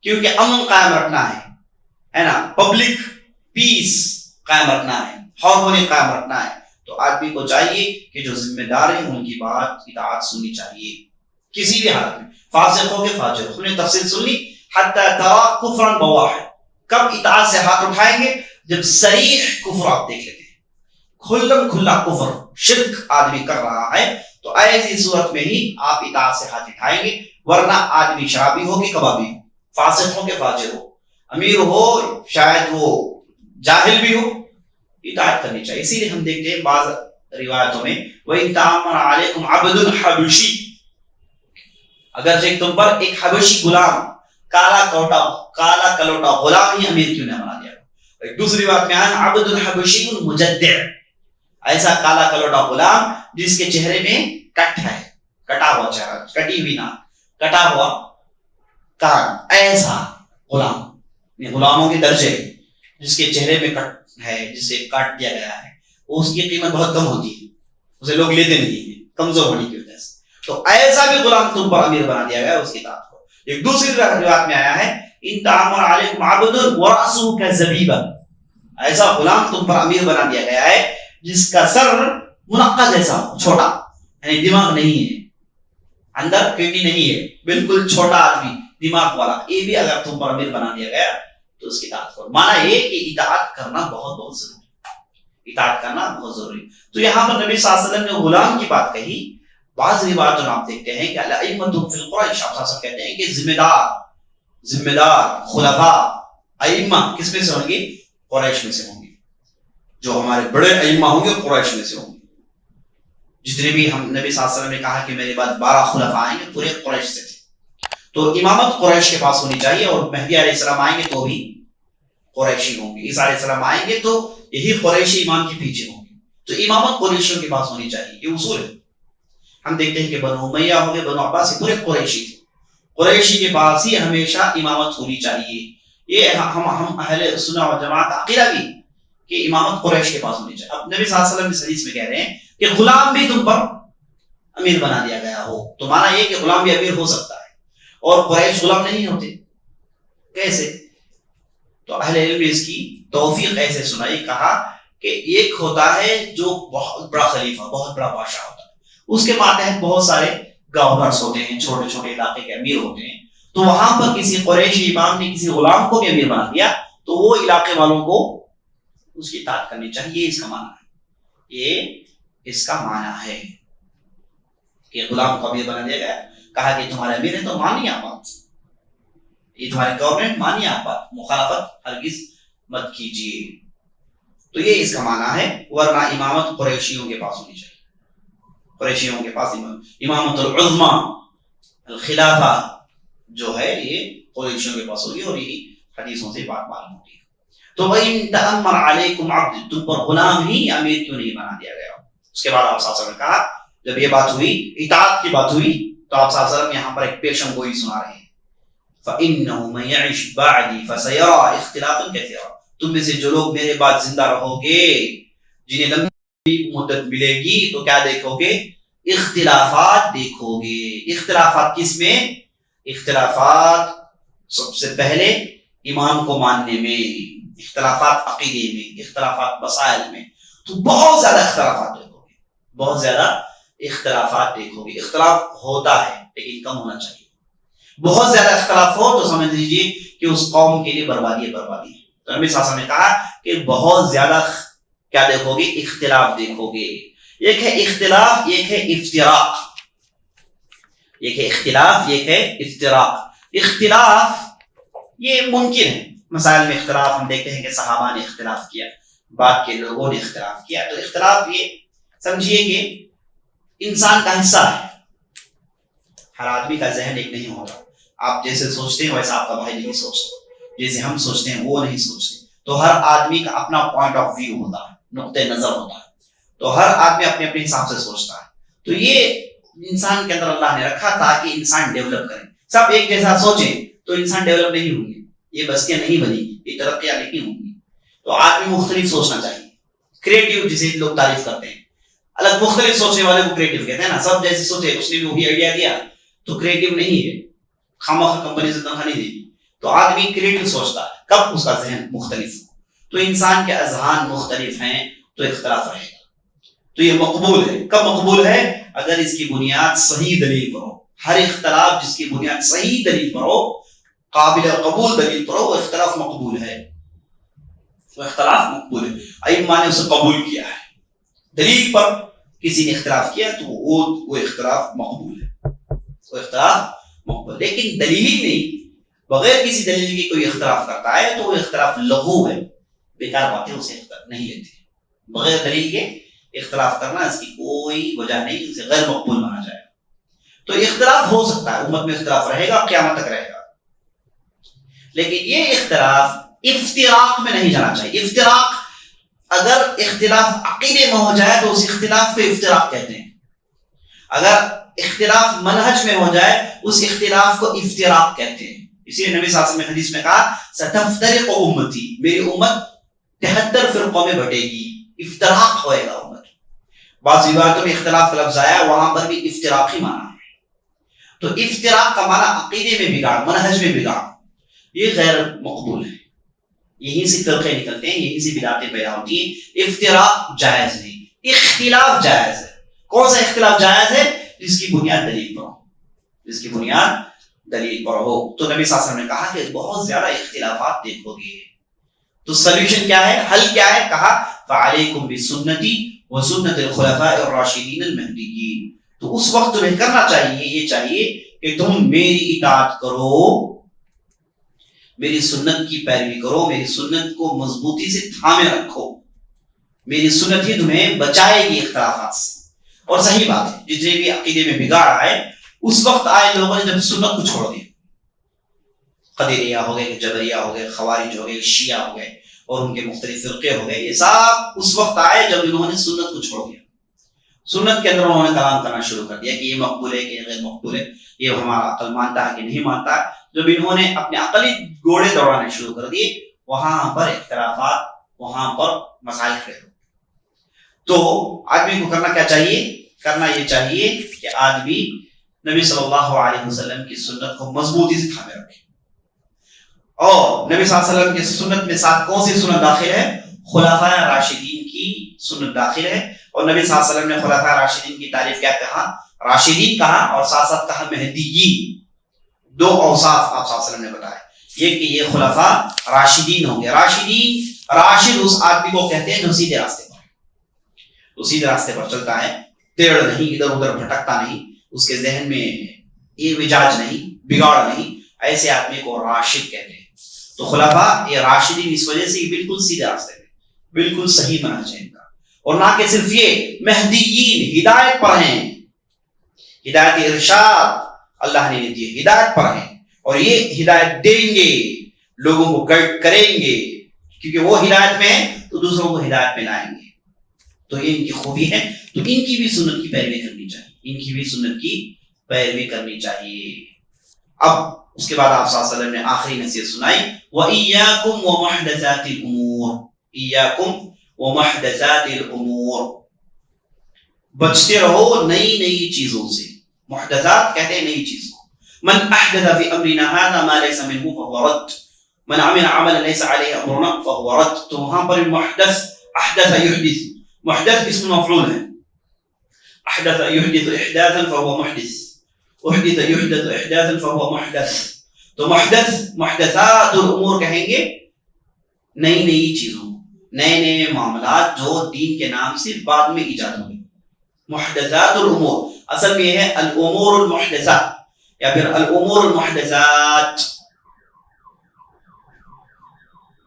کیونکہ امن قائم رکھنا ہے نا، پبلک پیس قائم رکھنا ہے، ہارمونی قائم رکھنا ہے. تو آدمی کو چاہیے کہ جو ذمہ دار ہیں ان کی بات اطاعت سننی چاہیے کسی بھی حالت میں، فاسق ہو کے فاجر ہو. ہم نے تفصیل سن لی. حتی ترا کفرا بواح، کب اطاعت سے ہاتھ اٹھائیں گے؟ جب صریح کفر آپ دیکھ لیتے ہیں، کھلم کھلا کفر شرک آدمی کر رہا ہے، تو ایسی صورت میں ہی آپ اطاعت سے ہاتھ اٹھائیں گے. ورنہ آدمی شرابی ہو کہ کبابی ہو، فاسق ہو کہ فاجر ہو، امیر ہو شاید وہ جاہل بھی ہو، اطاعت کرنی چاہیے. اسی لیے ہم دیکھتے ہیں بعض روایتوں میں وَإِن تَأَمَّرَ عَلَيْكُمْ عَبْدٌ حَبَشِيٌّ، اگرچہ تم پر ایک حبشی غلام، کالا کلوٹا غلام ہی امیر کیوں نہ بنا دیا. ایک دوسری بات میں آیا عبد الحبشی مجدع، ایسا کالا کلوٹا غلام جس کے چہرے میں کٹ ہے، کٹا ہوا چہرہ، کٹی ہوئی ناک، کٹا ہوا کان، ایسا غلام، غلاموں کے درجے جس کے چہرے میں کٹ ہے، جسے کاٹ دیا گیا ہے، اس کی قیمت بہت کم ہوتی ہے، اسے لوگ لیتے نہیں ہیں کمزور ہونے کی وجہ سے. تو ایسا بھی غلام تم پر امیر بنا دیا گیا اس کی اطاعت کو. ایک دوسری روایت میں آیا ہے ان تامر علیکم عبد ورأسه كالزبیبہ، ایسا غلام تم پر امیر بنا دیا گیا ہے جس کا سر منقع جیسا چھوٹا، یعنی دماغ نہیں ہے، اندر پیٹی نہیں ہے، بالکل چھوٹا آدمی دماغ والا، یہ بھی اگر تم پر امیر بنا دیا گیا تو اس کی اطاعت کرو. معنی یہ کہ اطاعت کرنا بہت بہت ضروری ہے، اطاعت کرنا بہت ضروری ہے. تو یہاں پر نبی صلی اللہ علیہ وسلم نے غلام کی بات کہی. بعض روایتوں میں آپ دیکھتے ہیں کہ الائمۃ فی القریش، آپ کہتے ہیں کہ ذمہ دار خلفاء ائمہ کس میں سے ہوں گے؟ قریش میں سے ہوں گے. جو ہمارے بڑے ائمہ ہوں گے قریش میں سے ہوں گے. جتنے بھی ہم نبی صلی اللہ علیہ وسلم نے کہا کہ میرے بعد 12 خلفاء آئیں گے، پورے قریش سے تھے. تو امامت قریش کے پاس ہونی چاہیے، اور مہدی علیہ السلام آئیں گے تو بھی قریشی ہوں گے. عیسیٰ علیہ السلام آئیں گے تو یہی قریشی امام کے پیچھے ہوں گے. تو امامت قریشیوں کے پاس ہونی چاہیے، یہ اصول ہے. ہم دیکھتے ہیں کہ بنو امیہ ہو گئے، بنو عباس پورے قریشی تھے، قریشی کے پاس ہی ہمیشہ امامت ہونی چاہیے. یہ ہم اہل سنت و جماعت عقیدہ بھی کہ امامت قریش کے پاس ہونی چاہیے. اب نبی صلی اللہ علیہ وسلم اس حدیث میں کہہ رہے ہیں کہ غلام بھی تم پر امیر بنا دیا گیا ہو، تو معنی یہ کہ غلام بھی امیر ہو سکتا ہے، اور قریش غلام نہیں ہوتے. کیسے؟ تو اہل علم نے اس کی توفیق ایسے سنائی، کہا کہ ایک ہوتا ہے جو بہت بڑا خلیفہ، بہت بڑا بادشاہ ہوتا ہے، اس کے ماتحت بہت سارے گورنرز ہوتے ہیں، چھوٹے چھوٹے علاقے کے امیر ہوتے ہیں. تو وہاں پر کسی قریشی امام نے کسی غلام کو بھی امیر بنا دیا تو وہ علاقے والوں کو اس کی اطاعت کرنی چاہیے. یہ اس کا معنی ہے، یہ اس کا معنی ہے کہ غلام کو امیر بنا دیا گیا، کہا کہ تمہارے امیر ہیں تو مانیے آپ بات، یہ تمہاری گورنمنٹ، مانیے آپ بات، مخالفت ہرگز مت کیجیے. تو یہ اس کا معنی ہے. ورنہ امامت قریشیوں کے پاس ہونی چاہیے، قریشیوں کے پاس امامت العظمی الخلافہ جو ہے یہ قریشیوں کے پاس ہوگی، اور یہی حدیثوں سے بات معلوم ہوتی ہے. تو وَإِن تَأَمَّرَ عَلَيْكُمْ عَبْدٌ، تم پر غلام ہی امیر کیوں نہیں بنا دیا گیا. اس کے بعد آپ صلی اللہ علیہ وسلم نے کہا، جب یہ بات ہوئی اطاعت کی بات ہوئی، تو آپ صلی اللہ علیہ وسلم یہاں پر ایک پیشن گوئی سنا رہے ہیں. فَإِنَّهُ مَن يَعِشْ بَعْدِي فَسَيَرَىٰ اخْتِلَافًا كَثِيرًا، تم میں سے جو لوگ میرے بعد زندہ رہو گے، جنہیں لمبی مدت ملے گی، تو کیا دیکھو گے؟ اختلافات دیکھو گے. اختلافات کس میں؟ اختلافات سب سے پہلے امام کو ماننے میں، اختلافات عقیدے میں، اختلافات مسائل میں. تو بہت زیادہ اختلافات دیکھو گے، بہت زیادہ اختلافات دیکھو گے. اختلاف ہوتا ہے لیکن کم ہونا چاہیے. بہت زیادہ اختلاف ہو تو سمجھ لیجیے کہ اس قوم کے لیے بربادی ہے، بربادی ہے. تو نبی صلی اللہ علیہ وسلم نے کہا کہ بہت زیادہ کیا دیکھو گے؟ اختلاف دیکھو گے. ایک ہے اختلاف، ایک ہے افتراق. ایک ہے اختلاف، ایک ہے افتراق. اختلاف یہ ممکن ہے، مسائل میں اختلاف ہم دیکھتے ہیں کہ صحابہ نے اختلاف کیا، بعد کے لوگوں نے اختلاف کیا. تو اختلاف یہ سمجھیے کہ انسان کا حصہ ہے. ہر آدمی کا ذہن ایک نہیں ہوتا. آپ جیسے سوچتے ہیں ویسا آپ کا بھائی نہیں سوچتا، جیسے ہم سوچتے ہیں وہ نہیں سوچتے. تو ہر آدمی کا اپنا پوائنٹ آف ویو ہوتا ہے، نقطہ نظر ہوتا ہے. تو ہر آدمی اپنے اپنے حساب سے سوچتا ہے. تو یہ انسان کے اندر اللہ نے رکھا تاکہ انسان ڈیولپ کرے. سب ایک جیسا سوچیں تو انسان ڈیولپ نہیں ہوں گے، یہ بستیاں نہیں بنیں گی، یہ ترقیاں نہیں ہوں گی. تو آدمی مختلف سوچنا چاہیے. کریٹیو جسے لوگ تعریف کرتے ہیں، الگ مختلف سوچنے والے کو کریٹیو کہتے ہیں نا. سب جیسے سوچے، اس نے بھی وہی آئیڈیا دیا تو کریٹیو نہیں ہے، خامخواہ کمپنی سے تنخواہ نہیں دے گی. تو آدمی کریٹیو سوچتا ہے کب اس کا ذہن مختلف ہو. تو انسان کے اذہان مختلف ہیں تو اختلاف رہے گا. تو یہ مقبول ہے. کب مقبول ہے؟ اگر اس کی بنیاد صحیح دلیل پر ہو. ہر اختلاف جس کی بنیاد صحیح دلیل پر ہو، قابل قبول دلیل پر ہو، وہ اختلاف مقبول ہے. وہ اختلاف مقبول ہے. ائمہ نے اسے قبول کیا ہے. دلیل پر کسی نے اختلاف کیا تو وہ اختلاف مقبول ہے. وہ اختلاف مقبول. لیکن دلیل نہیں، بغیر کسی دلیل کی کوئی اختلاف کرتا ہے تو وہ اختلاف لغو ہے، بیکار باتیں اسے نہیں لیتے. بغیر دلیل کے اختلاف کرنا اس کی کوئی وجہ نہیں، اسے غیر مقبول مانا جائے. تو اختلاف ہو سکتا ہے، امت میں اختلاف رہے گا، قیامت تک رہے گا. لیکن یہ اختلاف افتراق میں نہیں جانا چاہیے. افتراق، اگر اختلاف عقیدے میں ہو جائے تو اس اختلاف کو افتراق کہتے ہیں. اگر اختلاف منہج میں ہو جائے اس اختلاف کو افتراق کہتے ہیں. اسی لیے نبی صلی اللہ علیہ وسلم نے حدیث میں کہا ستفترق امتی، میری امت 73 فرقوں میں بٹے گی، افتراق ہوئے گا امت. بعض روایتوں میں اختلاف کا لفظ آیا، وہاں پر بھی افتراق ہی مانا ہے. تو افتراق کا مانا عقیدے میں بگاڑ، منہج میں بگاڑ، یہ غیر مقبول ہے. یہیں سے فرقے نکلتے ہیں، یہیں سے بدعتیں پیدا ہوتی ہیں. افتراق جائز نہیں، اختلاف جائز ہے. کون سا اختلاف جائز ہے؟ جس کی بنیاد دلیل پر ہو، جس کی بنیاد دلیل پر ہو. تو نبی صلی اللہ علیہ وسلم نے کہا کہ بہت زیادہ اختلافات دیکھو گے تو سلیوشن کیا ہے، حل کیا ہے؟ کہا فعلیکم بسنتی وسنت الخلفاء الراشدین المہدیین. تو اس وقت تمہیں کرنا چاہیے، یہ چاہیے کہ تم میری اطاعت کرو، میری سنت کی پیروی کرو، میری سنت کو مضبوطی سے تھامے رکھو. میری سنت ہی تمہیں بچائے گی اختلافات سے. اور صحیح بات ہے، جتنے بھی عقیدے میں بگاڑ آئے اس وقت آئے لوگوں نے جب سنت کو چھوڑ دیا. قدریہ ہو گئے، جبریہ ہو گئے، خوارج ہو گئے، شیعہ ہو گئے اور ان کے مختلف فرقے ہو گئے. یہ سب اس وقت آئے جب انہوں نے سنت کو چھوڑ دیا. سنت کے اندر انہوں نے کلام کرنا شروع کر دیا کہ یہ مقبول ہے کہ یہ غیر مقبول ہے، یہ ہمارا عقل مانتا ہے کہ نہیں مانتا. جب انہوں نے اپنے عقلی گھوڑے دوڑانے شروع کر دیے، وہاں پر اختلافات، وہاں پر مسائل کھڑے ہو. تو آدمی کو کرنا کیا چاہیے؟ کرنا یہ چاہیے کہ آدمی نبی صلی اللہ علیہ وسلم کی سنت کو مضبوطی سے تھامے رکھے. اور نبی صلی اللہ علیہ وسلم کی سنت میں ساتھ کون سی سنت داخل ہے؟ خلفاء راشدین کی سنت داخل ہے. اور نبی صلی اللہ علیہ وسلم نے خلفاء راشدین کی تعریف کیا کہا؟ راشدین کہا، اور ساتھ ساتھ کہا مہدیین. دو اوصاف آپ صلی اللہ علیہ وسلم نے بتائے، یہ کہ یہ خلفاء راشدین ہوں گے. راشدین، راشد اس آدمی کو کہتے ہیں جو سیدھے راستے پر، وہ سیدھے راستے پر چلتا ہے، ٹیڑھ نہیں، ادھر ادھر بھٹکتا نہیں، اس کے ذہن میں اعوجاج نہیں، بگاڑ نہیں. ایسے آدمی کو راشد کہتے ہیں. تو خلفاء یہ راشدین اس وجہ سے بالکل سیدھے راستے میں، بالکل صحیح منہج ہے ان کا. اور نہ کہ صرف یہ، مہدیین ہدایت پر ہیں، ہدایت ارشاد اللہ نے دی ہے، ہدایت پر ہیں. اور یہ ہدایت دیں گے، لوگوں کو گائیڈ کریں گے، کیونکہ وہ ہدایت میں ہیں تو دوسروں کو ہدایت میں لائیں گے. تو یہ ان کی خوبی ہے. تو ان کی بھی سنت کی پیروی کرنی چاہیے، ان کی بھی سنت کی پیروی کرنی چاہیے. اب اس کے بعد آپ صلی اللہ علیہ وسلم نے آخری نصیحت سنائی، وَإِيَّاكُمْ وَمُحْدَثَاتِ الْأُمُورِ، إِيَّاكُمْ وَمُحْدَثَاتِ الْأُمُورِ، بچتے رہو نئی نئی چیزوں سے. محدثات کہتے ہیں نئی چیز کو. من احدث في امرنا هذا ما ليس منه فهو رد، من عمل عملا ليس عليه امرنا فهو رد. تو وہاں پر محدث، احدث يحدث، محدث اسم مفعول ہے. احدث يحدث احداثا فهو محدث، احدث يحدث احداثا فهو محدث. تو محدث، محدثات الامور کہیں گے نئی نئی چیزوں، نئے نئے معاملات جو دین کے نام سے بعد میں ایجاد ہوئے. محدثات الامور اصل میں یہ ہے الامور المحدثہ یا پھر الامور المحدثات.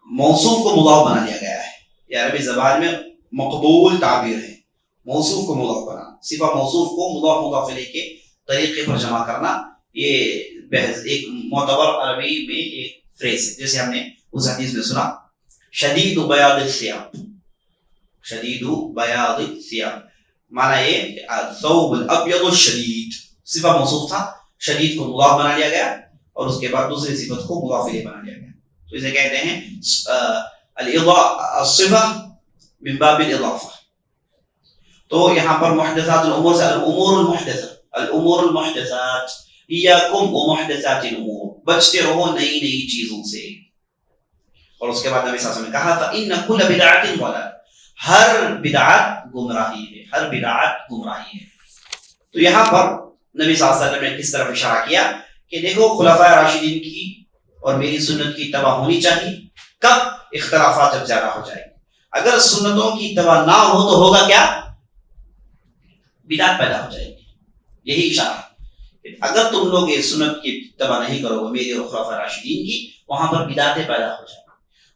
موصوف کو مضاف بنا دیا گیا ہے. یہ عربی زبان میں مقبول تعبیر ہے، موصوف کو مضاف بنا، صفہ موصوف کو مضاف الیہ کے طریقے پر جمع کرنا. یہ بحث ایک معتبر عربی میں ایک فریز ہے، جیسے ہم نے اس حدیث میں سنا شدید بیاض الثیاب، شدید بیاض الثیاب معنی یہ ثوب الابیض الشدید. صفہ موصوف تھا، شدید کو مضاف بنا لیا گیا اور اس کے بعد دوسری صفت کو مضاف الیہ بنا لیا گیا. تو اسے کہتے ہیں الصفہ من باب الاضافہ. تو یہاں پر محدثات الامور سے الامور المحدثہ، الامور المحدثات، ایاکم ومحدثات الامور، بچتے رہو نئی نئی چیزوں سے. اور اس کے بعد نبی صلی اللہ علیہ وسلم نے کہا فإن كل بدعة ضلالة، ہر بدعت گمراہی ہے، ہر بدعت گمراہی ہے۔ تو یہاں پر نبی صلی اللہ علیہ وسلم نے کس طرف اشارہ کیا کہ دیکھو خلفائے راشدین کی اور میری سنت کی اتباع ہونی چاہیے۔ کب؟ اختلافات جب زیادہ ہو جائے گی۔ اگر سنتوں کی اتباع نہ ہو تو ہوگا کیا؟ بدعت پیدا ہو جائے گی۔ یہی اشارہ ہے، اگر تم لوگ یہ سنت کی اتباع نہیں کرو گے میری اور خلفائے راشدین کی، وہاں پر بدعتیں پیدا ہو جائیں گی۔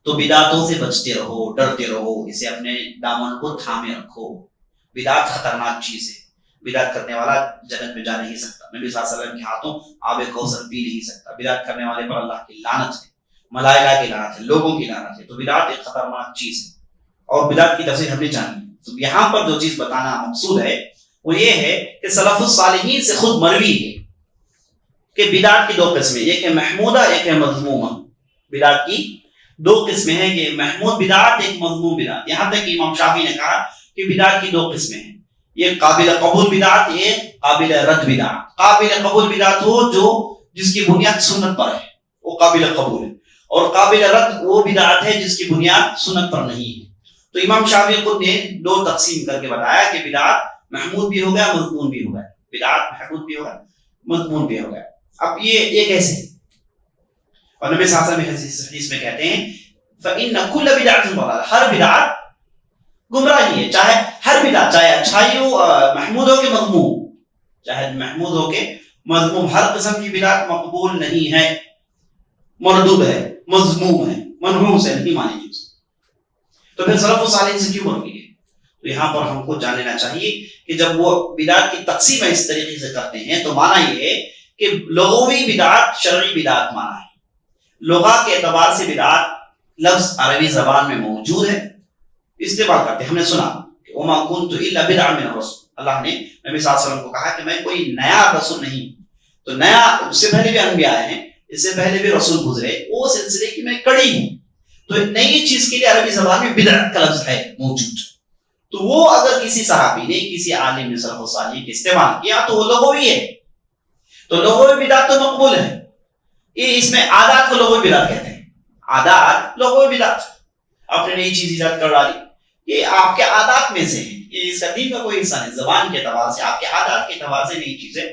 تو بدعتوں سے بچتے رہو، ڈرتے رہو، اسے اپنے دامن کو تھامے رکھو۔ بدعت خطرناک چیز ہے، بدعت کرنے والا جنت میں جا نہیں سکتا، نبی صلی اللہ علیہ وسلم کے ہاتھوں آب کوثر پی نہیں سکتا۔ بدعت کرنے والے پر اللہ کی لعنت ہے، ملائکہ کی لعنت ہے، لوگوں کی لعنت ہے۔ تو بدعت ایک خطرناک چیز ہے اور بدعت کی تفسیر ہم نے جانی۔ تو یہاں پر جو چیز بتانا مقصود ہے وہ یہ ہے کہ سلف الصالحین سے خود مروی ہے کہ بدعت کی دو قسمیں، ایک ہے محمودہ، ایک ہے مذمومہ۔ بدعت کی دو قسمیں ہیں، کہ محمود بدعت، ایک مذموم بدعت۔ یہاں تک کہ امام شافعی نے کہا کہ بدعت کی دو قسمیں ہیں، یہ قابل قبول بدعت، یہ قابل رد بدعت۔ قابل قبول بدعت وہ جو جس کی بنیاد سنت پر ہے، وہ قابل قبول ہے، اور قابل رد وہ بدعت ہے جس کی بنیاد سنت پر نہیں ہے۔ تو امام شافعی خود نے دو تقسیم کر کے بتایا کہ بدعت محمود بھی ہو گیا، مذموم بھی ہو گیا، بدعت محمود بھی ہو گیا، مذموم بھی ہو گیا۔ اب یہ کیسے؟ اور نبی صلی اللہ علیہ وسلم حدیث میں کہتے ہیں فَإِنَّ كُلَّ بِدْعَةٍ ضَلَالَةٍ، ہر بدعت گمراہی ہے، چاہے ہر بدعت، چاہے اچھائی ہو، محمود ہو کہ مذموم، چاہے محمود ہو کہ مذموم، ہر قسم کی بدعت مقبول نہیں ہے، مردود ہے، مذموم ہے، منحوس ہے، نہیں مانی جائے۔ تو پھر سلف الصالحین سے کیوں مروی ہے؟ تو یہاں پر ہم کو جان لینا چاہیے کہ جب وہ بدعت کی تقسیم اس طریقے سے کرتے ہیں تو معنی یہ ہے کہ لغوی بدعت شرعی بدعت معنی ہے۔ لغات کے اعتبار سے بدعت لفظ عربی زبان میں موجود ہے، استعمال کرتے ہیں۔ ہم نے سنا کہ وما كنت الا بدعا من الرسل، اللہ نے نبی صلی اللہ علیہ وسلم کو کہا کہ میں کوئی نیا رسول نہیں، تو نیا، اس سے پہلے بھی انبیاء آئے ہیں، اس سے پہلے بھی رسول گزرے، وہ سلسلے کی میں کڑی ہوں۔ تو نئی چیز کے لیے عربی زبان میں بدعت کا لفظ ہے موجود، تو وہ اگر کسی صحابی نے، کسی عالم نے سلف الصالحین نے استعمال کیا تو وہ لغوی ہے، تو لغوی بدعت تو مقبول ہے۔ یہ اس میں عادات کو لغوی بدعت کہتے ہیں، عادات لغوی بدعت، آپ نے نئی چیز ایجاد کر ڈالی، یہ آپ کے عادات میں سے ہے، یہ اس کا دین کا کوئی حصہ نہیں۔ زبان کے اعتبار سے، آپ کے عادات کے اعتبار سے نئی چیزیں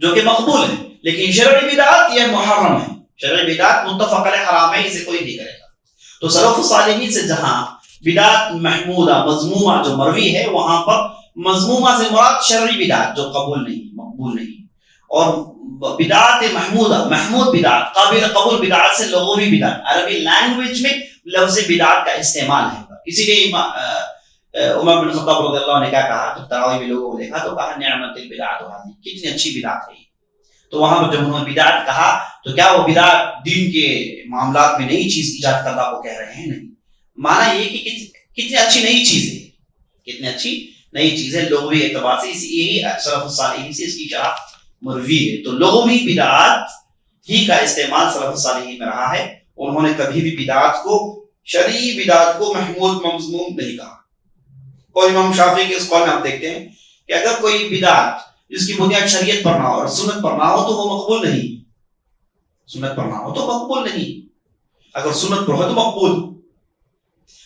جو کہ مقبول ہے، لیکن شرعی بدعت یہ محرم ہے، شرعی بدعت متفق علیہ حرام ہے، اسے کوئی نہیں کرے گا۔ تو سلف الصالحین سے جہاں بدعت محمودہ مذمومہ جو مروی ہے، وہاں پر مذمومہ سے مراد شرعی بدعت جو قبول نہیں، مقبول نہیں، اور بدعت محمودہ، محمود بدعت، قابل قبول بدعت سے لغوی بدعت، عربی لینگویج میں لفظ بدعت کا استعمال ہے۔ اسی لیے عمر بن خطاب رضی اللہ عنہ نے کیا کہا جب تراویح میں لوگوں کو دیکھا تو کہا نعمت البدعۃ هذه، کتنی اچھی بدعت ہے۔ تو وہاں پر جب انہوں نے بدعت کہا تو کیا وہ بدعت دین کے معاملات میں نئی چیز ایجاد کردہ کو کہہ رہے ہیں؟ نہیں، معنی یہ کہ کتنی اچھی نئی چیز ہے، کتنی اچھی نئی چیز ہے لغوی اعتبار سے، یہی سلف الصالحین سے اس کی شرح مروی ہے۔ تو لغوی بدعت ہی کا استعمال سلف الصالحین میں رہا ہے، انہوں نے کبھی بھی بدعت کو، شرعی بدعت کو محمود مذموم نہیں کہا۔ اور امام شافعی کے اس قول میں آپ دیکھتے ہیں کہ اگر کوئی بدعت جس کی بنیاد شریعت پر نہ ہو اور سنت پر نہ ہو تو وہ مقبول نہیں، سنت پر نہ ہو تو مقبول نہیں، اگر سنت پر ہو تو مقبول،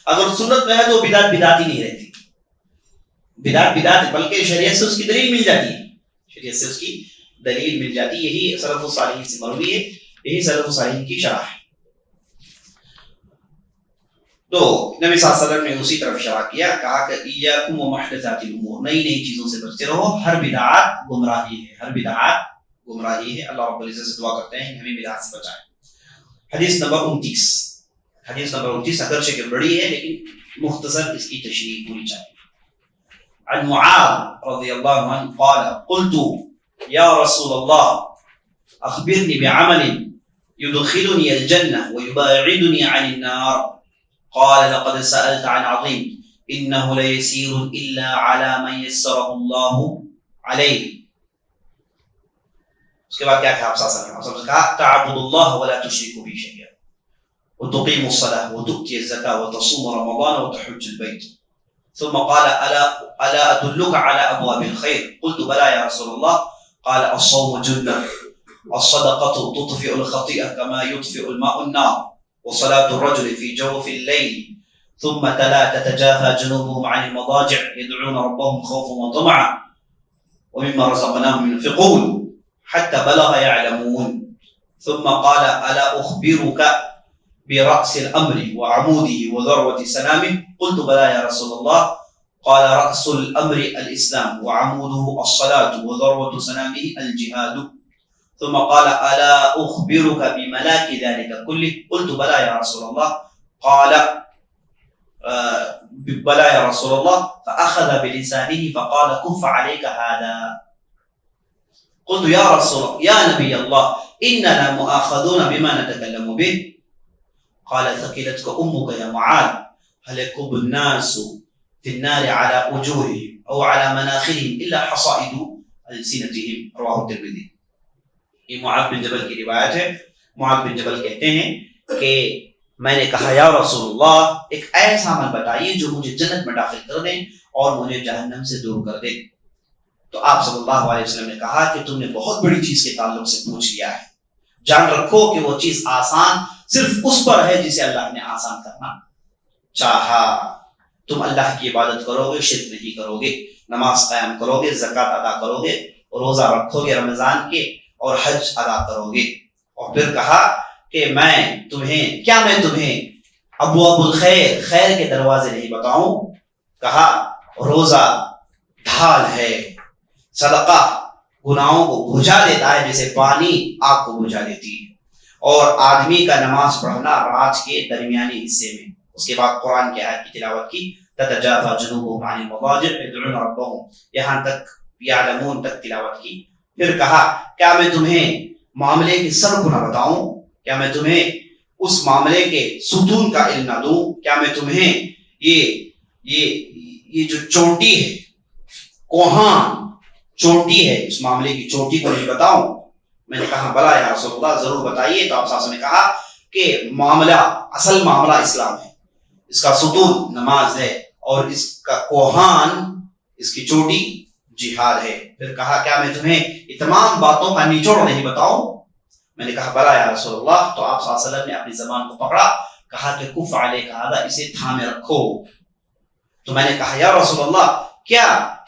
اگر سنت میں ہے تو بدعت بدعت ہی نہیں رہتی، بدعت بدعت بلکہ شریعت سے اس کی دلیل مل جاتی ہے، شریعت سے اس کی دلیل مل جاتی ہے۔ یہی سلف الصالحین سے مروی ہے، یہی سلف الصالحین کی شرح ہے۔ تو نبی صلی اللہ علیہ وسلم نے اسی طرف اشارہ کیا، کہا کہ ایاکم ومحدثات الامور، نئی نئی چیزوں سے بچتے رہو، ہر بدعت گمراہی ہے، ہر بدعت گمراہی ہے۔ اللہ رب العزت سے دعا کرتے ہیں کہ ہمیں بدعت سے بچائے۔ حدیث نمبر 29، حدیث نمبر 29 اگرچہ کہ بڑی ہے لیکن مختصر اس کی تشریح پوری چاہیے۔ عن معاذ رضی اللہ عنہ قال قلت یا رسول اللہ اخبرنی بعمل يدخلني الجنة ويباعدني عن النار قال لقد سألت عن عظيم إنه ليسير إلا على من يسره الله عليه۔ اس کے بعد کیا کہا آپ صلی اللہ علیہ وسلم؟ کہا تعبد اللہ ولا تشرك به شيئا وتقيم الصلاة وتؤتي الزكاة وتصوم رمضان وتحج البيت ثم قال ألا أدلك على أبواب الخير؟ قلت بلى يا رسول الله قال الصوم جنة الصدقة تطفئ الخطيئة كما يطفئ الماء النار وصلاة الرجل في جوف الليل ثم تلا تتجافى جنوبهم عن المضاجع يدعون ربهم خوفا وطمعا ومما رزقناهم ينفقون حتى بلغ يعلمون ثم قال ألا أخبرك برأس الأمر وعموده وذروة سنامه قلت بلى يا رسول الله قال رأس الأمر الإسلام وعموده الصلاة وذروة سنامه الجهاد ثم قال ألا أخبرك بملاك ذلك كله قلت بلى يا رسول الله قال بلى يا رسول الله فأخذ بلسانه فقال كف عليك هذا قلت يا رسول الله يا نبي الله إننا مؤاخذون بما نتكلم به قال ثقلتك أمك يا معاذ هل يكب الناس في النار على وجوههم أو على مناخرهم إلا حصائد ألسنتهم رواه الترمذی. یہ معاذ بن جبل کی روایت ہے. معاذ بن جبل کہتے ہیں کہ میں نے کہا یا رسول اللہ ایک ایسا عمل بتائیے جو مجھے جنت میں داخل کر دے اور مجھے جہنم سے دور کر دے. تو آپ صلی اللہ علیہ وسلم نے کہا کہ تم نے بہت بڑی چیز کے تعلق سے پوچھ لیا ہے. جان رکھو کہ وہ چیز آسان صرف اس پر ہے جسے اللہ نے آسان کرنا چاہا. تم اللہ کی عبادت کرو گے, شرک نہیں کرو گے, نماز قائم کرو گے, زکوٰۃ ادا کرو گے, روزہ رکھو گے رمضان کے, اور حج ادا کرو گے. اور پھر کہا کہ میں تمہیں ابواب الخیر, خیر کے دروازے نہیں بتاؤں؟ کہا روزہ ڈھال ہے, صدقہ گناہوں کو بجھا دیتا ہے جیسے پانی آگ کو بجھا دیتی ہے, اور آدمی کا نماز پڑھنا رات کے درمیانی حصے میں. اس کے بعد قرآن کی آیت کی تلاوت کی تتجافى جنوبهم عن المضاجع يدعون ربهم, یہاں تک یعلمون تک تلاوت کی. پھر کہا کیا میں تمہیں معاملے کے سر کو نہ بتاؤں؟ کیا میں تمہیں اس معاملے کے ستون کا علم نہ دوں؟ کیا میں تمہیں یہ جو چوٹی ہے, کوہان چوٹی ہے, اس معاملے کی چوٹی کو نہیں بتاؤں؟ میں نے کہا بلا یا رسول اللہ ضرور بتائیے. تو آپ صاحب نے کہا کہ اصل معاملہ اسلام ہے, اس کا ستون نماز ہے, اور اس کا کوہان, اس کی چوٹی جہاد ہے. پھر کہا کیا میں تمہیں یہ تمام باتوں کا نچوڑ نہیں بتاؤں؟ میں نے کہا بلا یا رسول اللہ. تو آپ صلی اللہ علیہ وسلم نے اپنی زبان کو پکڑا, کہا کہ کف علیک ھذا, اسے تھامے رکھو. تو میں نے کہا یا رسول اللہ کیا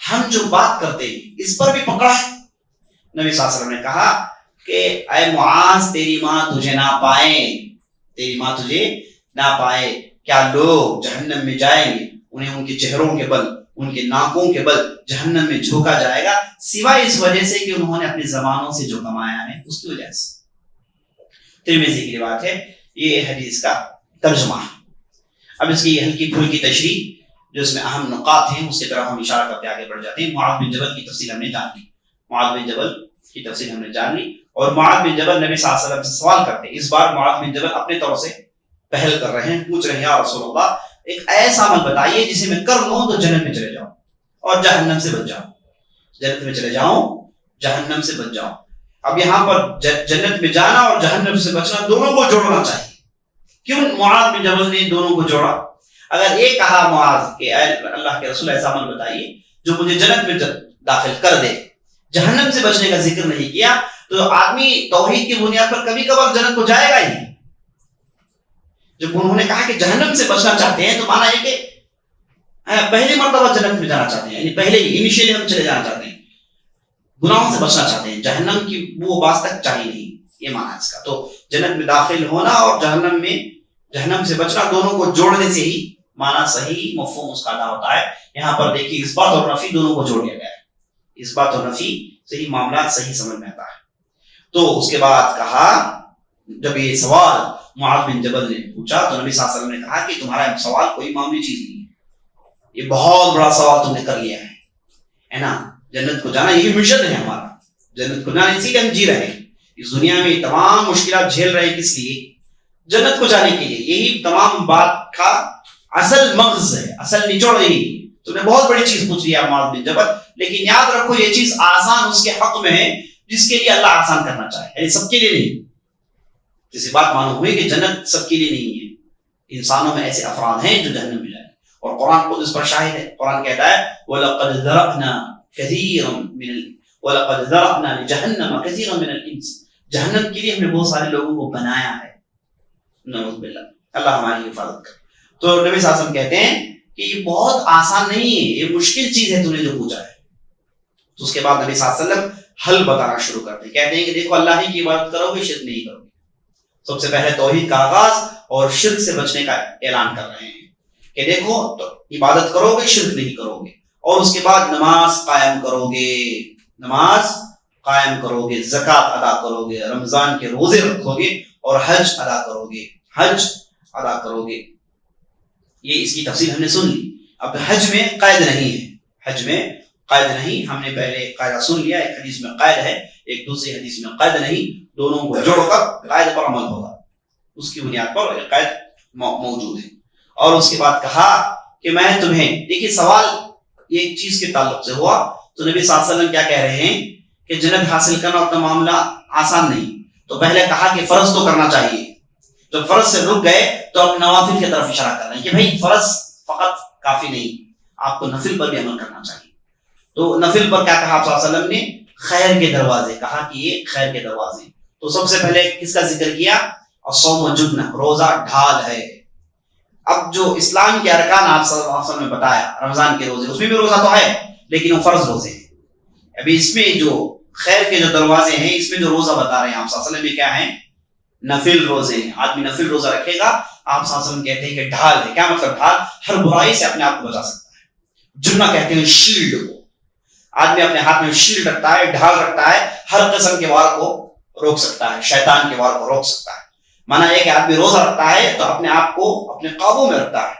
ہم جو بات کرتے ہیں اس پر بھی پکڑا ہے؟ نبی صلی اللہ علیہ وسلم نے کہا کہ اے معاذ تیری ماں تجھے نہ پائے. کیا لوگ جہنم میں جائیں گے, انہیں ان کے چہروں کے بل, ان کے ناکوں کے بل جہنم میں جھونکا جائے گا, سوائے اس وجہ سے کہ انہوں نے اپنی زبانوں سے جو کمایا ہے اس کی وجہ سے. ترمذی کی روایت ہے. یہ حدیث کا ترجمہ ہے. اب اس کی ہلکی پھلکی تشریح جو اس میں اہم نقاط ہیں اس کی طرف ہم اشارہ کرتے آگے بڑھ جاتے ہیں. معاذ بن جبل کی تفصیل ہم نے جان لی. اور معاذ بن جبل نبی صلی اللہ علیہ وسلم سے سوال کرتے ہیں. اس بار معاذ بن جبل اپنے طور سے پہل کر رہے ہیں, پوچھ رہے ہیں یا رسول اللہ ایک ایسا عمل بتائیے جسے میں کر لوں تو جنت میں چلے جاؤں اور جہنم سے بچ جاؤں. جنت میں چلے جاؤں, جہنم سے بچ جاؤں. اب یہاں پر جنت میں جانا اور جہنم سے بچنا دونوں کو جوڑنا چاہیے. کیوں معاذ بن جبل نے دونوں کو جوڑا؟ اگر یہ کہا معاذ کہ اے اللہ کے رسول ایسا عمل بتائیے جو مجھے جنت میں داخل کر دے, جہنم سے بچنے کا ذکر نہیں کیا, تو آدمی توحید کی بنیاد پر کبھی کبھار جنت کو جائے گا ہی. جب انہوں نے کہا کہ جہنم سے بچنا چاہتے ہیں تو مانا ہے کہ پہلی مرتبہ جنت میں جانا چاہتے ہیں, یعنی پہلے ہی انیشیلی ہم چلے جانا چاہتے ہیں, گناہوں سے بچنا چاہتے ہیں, جہنم کی وہ باز تک چاہیے نہیں, یہ مانا ہے اس کا. تو جنت میں داخل ہونا اور جہنم سے بچنا دونوں کو جوڑنے سے ہی مانا صحیح مفہوم اس کا ادا ہوتا ہے. یہاں پر دیکھیے اس بات اور نفی دونوں کو جوڑ دیا گیا ہے. اس بات اور نفی سے ہی معاملات صحیح سمجھ میں آتا ہے. تو اس کے بعد کہا, جب یہ سوال معاذ بن جبل نے پوچھا تو نبی صلی اللہ علیہ وسلم نے کہا کہ تمہارا سوال کوئی معمولی چیز نہیں ہے, یہ بہت بڑا سوال تم نے کر لیا ہے نا. جنت کو جانا یہی مشن ہے ہمارا, جنت کو جانا اسی لیے ہم جی رہے ہیں. اس دنیا میں تمام مشکلات جھیل رہے ہیں کس لیے؟ جنت کو جانے کے لیے. یہی تمام بات کا اصل مغز ہے, اصل نچوڑ یہی. تم نے بہت بڑی چیز پوچھ لیا معاذ بن جبل, لیکن یاد رکھو یہ چیز آسان اس کے حق میں ہے جس کے لیے اللہ آسان کرنا چاہے, یعنی سب کے لیے نہیں. جیسے بات معلوم ہوئی کہ جنت سب کے لیے نہیں ہے, انسانوں میں ایسے افراد ہیں جو جہنم میں جائیں, اور قرآن خود اس پر شاہد ہے. قرآن کہتا ہے وَلَقَدْ ذَرَأْنَا لِجَهَنَّمَ كَثِيرًا مِنَ الْإِنسِ, جہنم کے لیے ہم نے بہت سارے لوگوں کو بنایا ہے. نعوذ باللہ, اللہ ہماری حفاظت کرے. تو نبی صلی اللہ علیہ وسلم کہتے ہیں کہ یہ بہت آسان نہیں ہے، یہ مشکل چیز ہے، تو نے جو پوچھا ہے. تو اس کے بعد نبی صلی اللہ علیہ وسلم حل بتانا شروع کرتے ہیں. کہتے ہیں کہ دیکھو اللہ ہی کی عبادت کرو گے، شرک نہیں کرو گے. سب سے پہلے توحید کا آغاز اور شرک سے بچنے کا اعلان کر رہے ہیں کہ دیکھو تو عبادت کرو گے، شرک نہیں کرو گے. اور اس کے بعد نماز قائم کرو گے، نماز قائم کرو گے، زکوٰۃ ادا کرو گے، رمضان کے روزے رکھو گے، اور حج ادا کرو گے، حج ادا کرو گے. یہ اس کی تفصیل ہم نے سن لی. اب حج میں قید نہیں ہے، حج میں قید نہیں. ہم نے پہلے قاعدہ سن لیا، ایک حدیث میں قید ہے، ایک دوسری حدیث میں قید نہیں. دونوں کو جوڑ کر قید پر عمل ہوگا، اس کی بنیاد پر قید موجود ہے. اور اس کے بعد کہا کہ میں تمہیں، دیکھیے سوال ایک چیز کے تعلق سے ہوا. تو نبی صلی اللہ علیہ وسلم کیا کہہ رہے ہیں کہ جنت حاصل کرنا اپنا معاملہ آسان نہیں. تو پہلے کہا کہ فرض تو کرنا چاہیے. جب فرض سے رک گئے تو اب نوافل کی طرف اشارہ کر رہے ہیں کہ بھائی فرض فقط کافی نہیں، آپ کو نفل پر بھی عمل کرنا چاہیے. تو نفل پر کیا کہا آپ صلی اللہ علیہ وسلم نے؟ خیر کے دروازے، کہا کہ یہ خیر کے دروازے. تو سب سے پہلے کس کا ذکر کیا؟ الصوم جنہ، روزہ ڈھال ہے. اب جو اسلام کے ارکان آپ صلی اللہ علیہ وسلم نے بتایا، رمضان کے روزے، اس میں بھی روزہ تو ہے لیکن وہ فرض روزے ہیں. ابھی اس میں جو خیر کے جو دروازے ہیں، اس میں جو روزہ بتا رہے ہیں آپ صلی اللہ علیہ وسلم، یہ کیا ہیں؟ نفل روزے ہیں. آدمی نفل روزہ رکھے گا، آپ صلی اللہ علیہ وسلم کہتے ہیں کہ ڈھال ہے. کیا مطلب ڈھال؟ ہر برائی سے اپنے آپ کو بچا سکتا ہے. جنہ کہتے ہیں شیلڈ کو. آدمی اپنے ہاتھ میں شیلڈ رکھتا ہے، ڈھال رکھتا ہے، ہر قسم کے وار کو روک سکتا ہے، شیطان کے وار کو روک سکتا ہے. مانا یہ کہ آدمی روزہ رکھتا ہے تو اپنے آپ کو اپنے قابو میں رکھتا ہے،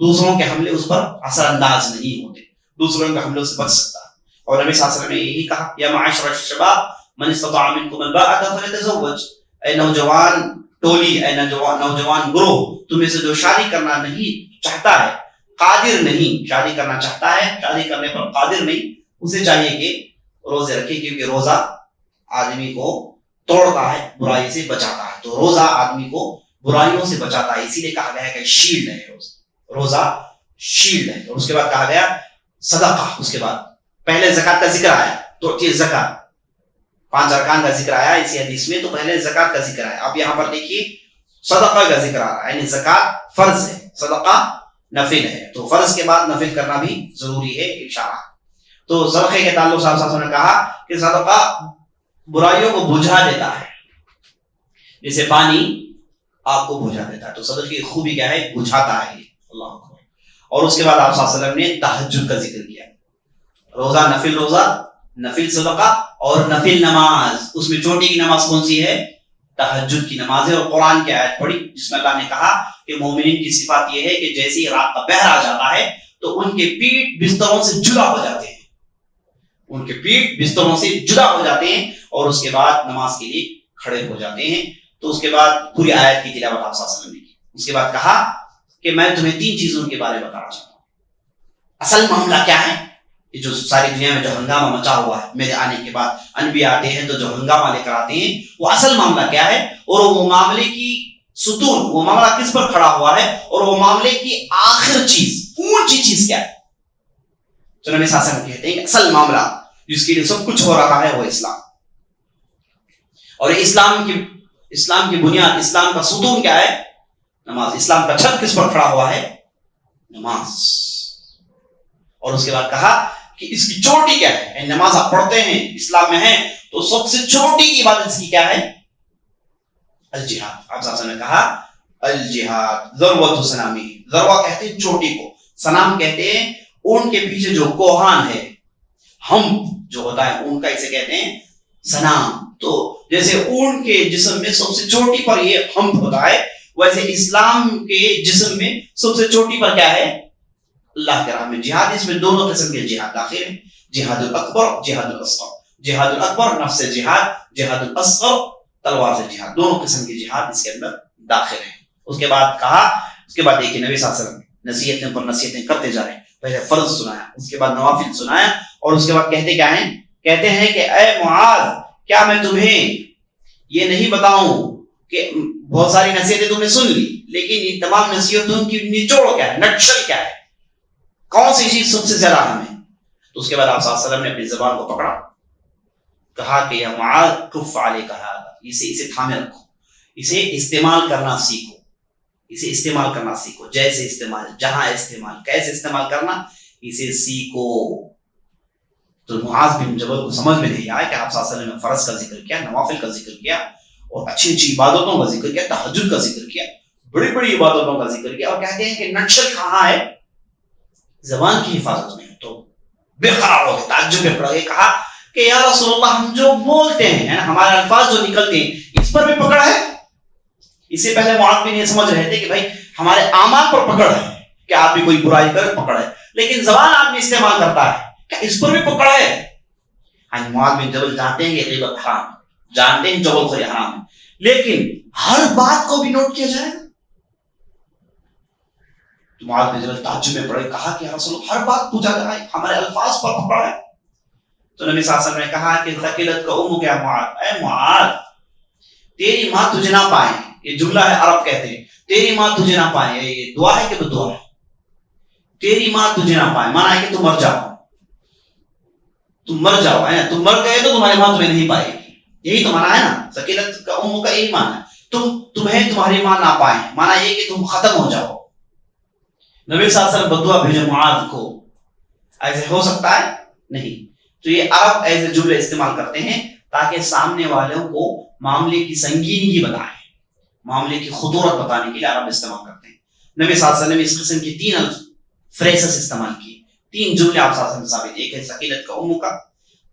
دوسروں کے حملے اس پر اثر انداز نہیں ہوتے، دوسروں کے حملوں سے بچ سکتا ہے. اور نبی صلی اللہ علیہ وسلم نے یہی کہا، یا معاشر الشباب من استطاع منکم الباءۃ فلیتزوج. اے نوجوان ٹولی، اے نوجوان گروہ، تمہیں سے جو شادی کرنا نہیں چاہتا ہے، قادر نہیں، شادی کرنا چاہتا ہے شادی کرنے پر قادر نہیں، اسے چاہیے کہ روزے رکھے، کیونکہ روزہ آدمی کو توڑتا ہے، برائی سے بچاتا ہے. تو روزہ آدمی کو برائیوں سے بچاتا ہے، اسی لیے کہا گیا ہے کہ شیلڈ ہے روزہ شیلڈ ہے. اور اس کے بعد کہا گیا صدقہ. اس کے بعد پہلے زکوٰۃ کا ذکر آیا، تو زکوٰۃ 5 ارکان کا ذکر آیا اسی حدیث میں، تو پہلے زکوٰۃ کا ذکر آیا. اب یہاں پر دیکھیے صدقہ کا ذکر آ رہا ہے، یعنی زکوٰۃ فرض ہے، صدقہ نفل ہے. تو فرض کے بعد نفل کرنا بھی ضروری ہے، اشارہ. تو صدقے کے تعلق صاحب صاحب نے کہا کہ صدقہ برائیوں کو بجھا دیتا ہے، جیسے پانی آگ کو بجھا دیتا ہے. تو صدقے کی خوبی کیا ہے؟ بجھاتا ہے. اللہ اکبر. اور اس کے بعد آپ صلی اللہ علیہ وسلم نے تہجد کا ذکر کیا. روزہ، نفل صدقہ اور نفل نماز. اس میں چھوٹی کی نماز کون سی ہے؟ تہجد کی نماز ہے. اور قرآن کی آیت پڑھی جس میں اللہ نے کہا کہ مومنین کی صفات یہ ہے کہ جیسے ہی رات کا پہر آ جاتا ہے تو ان کے پیٹ بستروں سے جدا ہو جاتے ہیں، ان کے پیٹ بستروں سے جدا ہو جاتے ہیں، اور اس کے بعد نماز کے لیے کھڑے ہو جاتے ہیں. تو اس کے بعد پوری آیت کی تلاوت آپ صلی اللہ علیہ وسلم نے کی. اس کے بعد کہا کہ میں تمہیں 3 چیزوں کے بارے میں بتانا چاہتا ہوں. اصل معاملہ کیا ہے؟ یہ جو ساری دنیا میں جو ہنگامہ مچا ہوا ہے میرے آنے کے بعد، انبیاء آتے ہیں تو جو ہنگامہ لے کر آتے ہیں، وہ اصل معاملہ کیا ہے، اور وہ معاملے کی ستون، وہ معاملہ کس پر کھڑا ہوا ہے، اور وہ معاملے کی آخر چیز، اونچی چیز کیا ہے. تو نبی صلی اللہ علیہ وسلم کہتے ہیں کہ اصل معاملہ جس کے لیے سب کچھ ہو رہا ہے وہ اسلام. اور اسلام کی بنیاد، اسلام کا ستون کیا ہے؟ نماز. اسلام کا چھت کس پر کھڑا ہوا ہے؟ نماز. اور اس کے بعد کہا کہ اس کی چوٹی کیا ہے؟ نماز آپ پڑھتے ہیں، اسلام میں ہیں، تو سب سے چھوٹی کی عبادت اس کی کیا ہے؟ الجہاد. آپ صلی اللہ علیہ وسلم نے کہا الجہاد ذروۃ سنامی. ذروہ کہتے ہیں چوٹی کو، سنام کہتے ہیں اون کے پیچھے جو کوہان ہے، ہم جو ہوتا ہے اون کا، اسے کہتے ہیں سنام. تو جیسے اون کے جسم میں سب سے چوٹی پر یہ ہم ہوتا ہے، ویسے اسلام کے جسم میں سب سے چوٹی پر کیا ہے؟ اللہ کے راہ میں جہاد. اس میں دونوں قسم کے جہاد داخل ہیں، جہاد الاکبر، جہاد الاصغر. جہاد الاکبر نفس سے جہاد، جہاد الاصغر تلوار سے جہاد. دونوں قسم کے جہاد اس کے اندر داخل ہیں. اس کے بعد کہا، اس کے بعد دیکھیے نبی صلی اللہ علیہ وسلم نصیحتیں پر نصیحتیں کرتے جا رہے ہیں. پہلے فرض سنایا، اس کے بعد نوافل سنایا، اور اس کے بعد کہتے کیا ہیں؟ کہتے ہیں کہ اے معاذ، کیا میں تمہیں یہ نہیں بتاؤں کہ بہت ساری نصیحتیں تم نے سن لی، لیکن یہ تمام نصیحتوں کی نچوڑ کیا ہے، نٹشل کیا ہے، کون سی چیز سب سے زیادہ اہم ہے؟ تو اس کے بعد آپ صلی اللہ علیہ وسلم نے اپنی زبان کو پکڑا، کہا کہ یا معاذ کف علیک ھذا، اسے تھامے رکھو، اسے استعمال کرنا سیکھو. اسے استعمال کرنا سیکھو. جیسے استعمال، جہاں استعمال، کیسے استعمال کرنا، اسے سیکھو. تو معاذ بن جبل کو سمجھ میں نہیں آیا کہ آپ صلی اللہ علیہ وسلم نے فرض کا ذکر کیا، نوافل کا ذکر کیا، اور اچھی اچھی عبادتوں کا ذکر کیا، تہجد کا ذکر کیا، بڑی بڑی عبادتوں کا ذکر کیا، اور کہتے ہیں کہ نقشل کہاں ہے؟ زبان کی حفاظت میں. تو بے قرار ہو گئے، تعجب میں پڑ گئے، کہا کہ یا رسول اللہ ہم جو بولتے ہیں، ہمارے الفاظ جو نکلتے ہیں، اس پر بھی پکڑ ہے؟ اس سے پہلے معاذ بن یہ سمجھ رہے تھے کہ بھائی ہمارے اعمال پر پکڑ ہے کہ آپ بھی کوئی برائی کرے پکڑ ہے، لیکن زبان آدمی استعمال کرتا ہے، کیا اس پر بھی پکڑ ہے؟ ہاں معاذ بن جبل جانتے ہیں کہ غیبت حرام، جانتے ہیں جبل خوری حرام ہے، لیکن ہر بات کو بھی نوٹ کیا جائے گا. معاذ بن جبل تعجب میں پڑے، کہا کہ یا رسول اللہ ہر بات پوچھا جائے، ہمارے الفاظ پر پکڑ ہے. تو نبی صلی اللہ علیہ وسلم نے کہا کہ ثقلت کا امک یا معاذ، اے معاذ تیری ماں تجھے نہ پائے. یہ جملہ ہے، عرب کہتے ہیں تیری ماں تجھے نہ پائے. یہ دعا ہے کہ بدعا ہے؟ تیری ماں تجھے نہ پائے مانا ہے کہ تم مر جاؤ، تم مر جاؤ، ہے نا، تم مر گئے تو تمہاری ماں تمہیں نہیں پائے گی، یہی تو مانا ہے نا. ثقلت کا امک کا یہی مانا ہے، تمہیں تمہاری ماں نہ پائے، مانا یہ کہ تم ختم ہو جاؤ. نبی صلی اللہ علیہ وسلم بدعا بھیجے معاذ کو. ایسے ہو سکتا ہے؟ نہیں. تو یہ عرب ایسے جملے استعمال کرتے ہیں تاکہ سامنے والوں کو معاملے کی سنگینی بتائیں، معاملے کی خطورت بتانے کے لیے عرب استعمال کرتے ہیں. نبی صلی اللہ علیہ وسلم نے اس قسم کی 3 فریزز استعمال کیے، 3 جملے آپ صلی اللہ علیہ وسلم ثابت. ایک ہے ثقلت کا امک کا،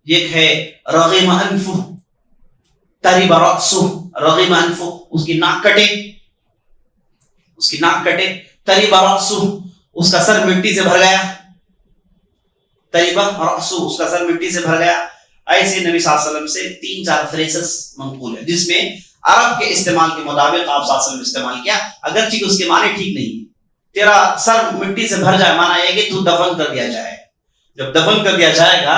ایک ہے رغم انف ترب رأس، رغم انف اس کی ناک کٹے، اس کی ناک کٹے، ترب رأس اس کا سر مٹی سے بھر گیا، ترب رأس اس کا سر مٹی سے بھر گیا. ایسے نبی صلی اللہ علیہ وسلم سے 3-4 فریزز منقول ہے جس میں عرب کے استعمال کے مطابق آپ صلی اللہ علیہ وسلم استعمال کیا، اگرچہ اس کے معنی ٹھیک نہیں. تیرا سر مٹی سے بھر جائے مانا یہ کہ تو دفن کر دیا جائے، جب دفن کر دیا جائے گا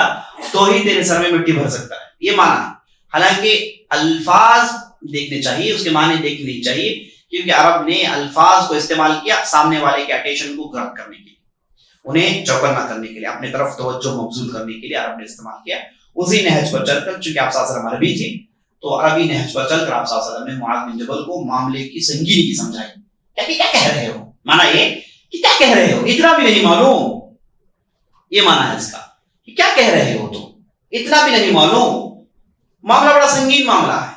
تو ہی تیرے سر میں مٹی بھر سکتا ہے، یہ معنی. حالانکہ الفاظ دیکھنے چاہیے، اس کے معنی دیکھنے نہیں چاہیے، کیونکہ عرب نے الفاظ کو استعمال کیا سامنے والے کے اٹینشن کو گرب کرنے کے لیے، انہیں چوکنا کرنے کے لیے، اپنے طرف توجہ مبذول کرنے کے لیے عرب نے استعمال کیا. اسی نہج پر چل کر، چونکہ آپ صلی اللہ علیہ وسلم عربی تھے تو عربی نہج پر چل کر آپ صلی اللہ علیہ وسلم نے معاذ بن جبل کو معاملے کی سنگینی کی سمجھائی. کیا کہہ رہے ہو؟ مانا یہ کہ کیا کہہ رہے ہو، اتنا بھی نہیں معلوم، یہ مانا ہے اس کا کہ کیا کہہ رہے ہو تم، اتنا بھی نہیں معلوم، معاملہ بڑا سنگین معاملہ ہے.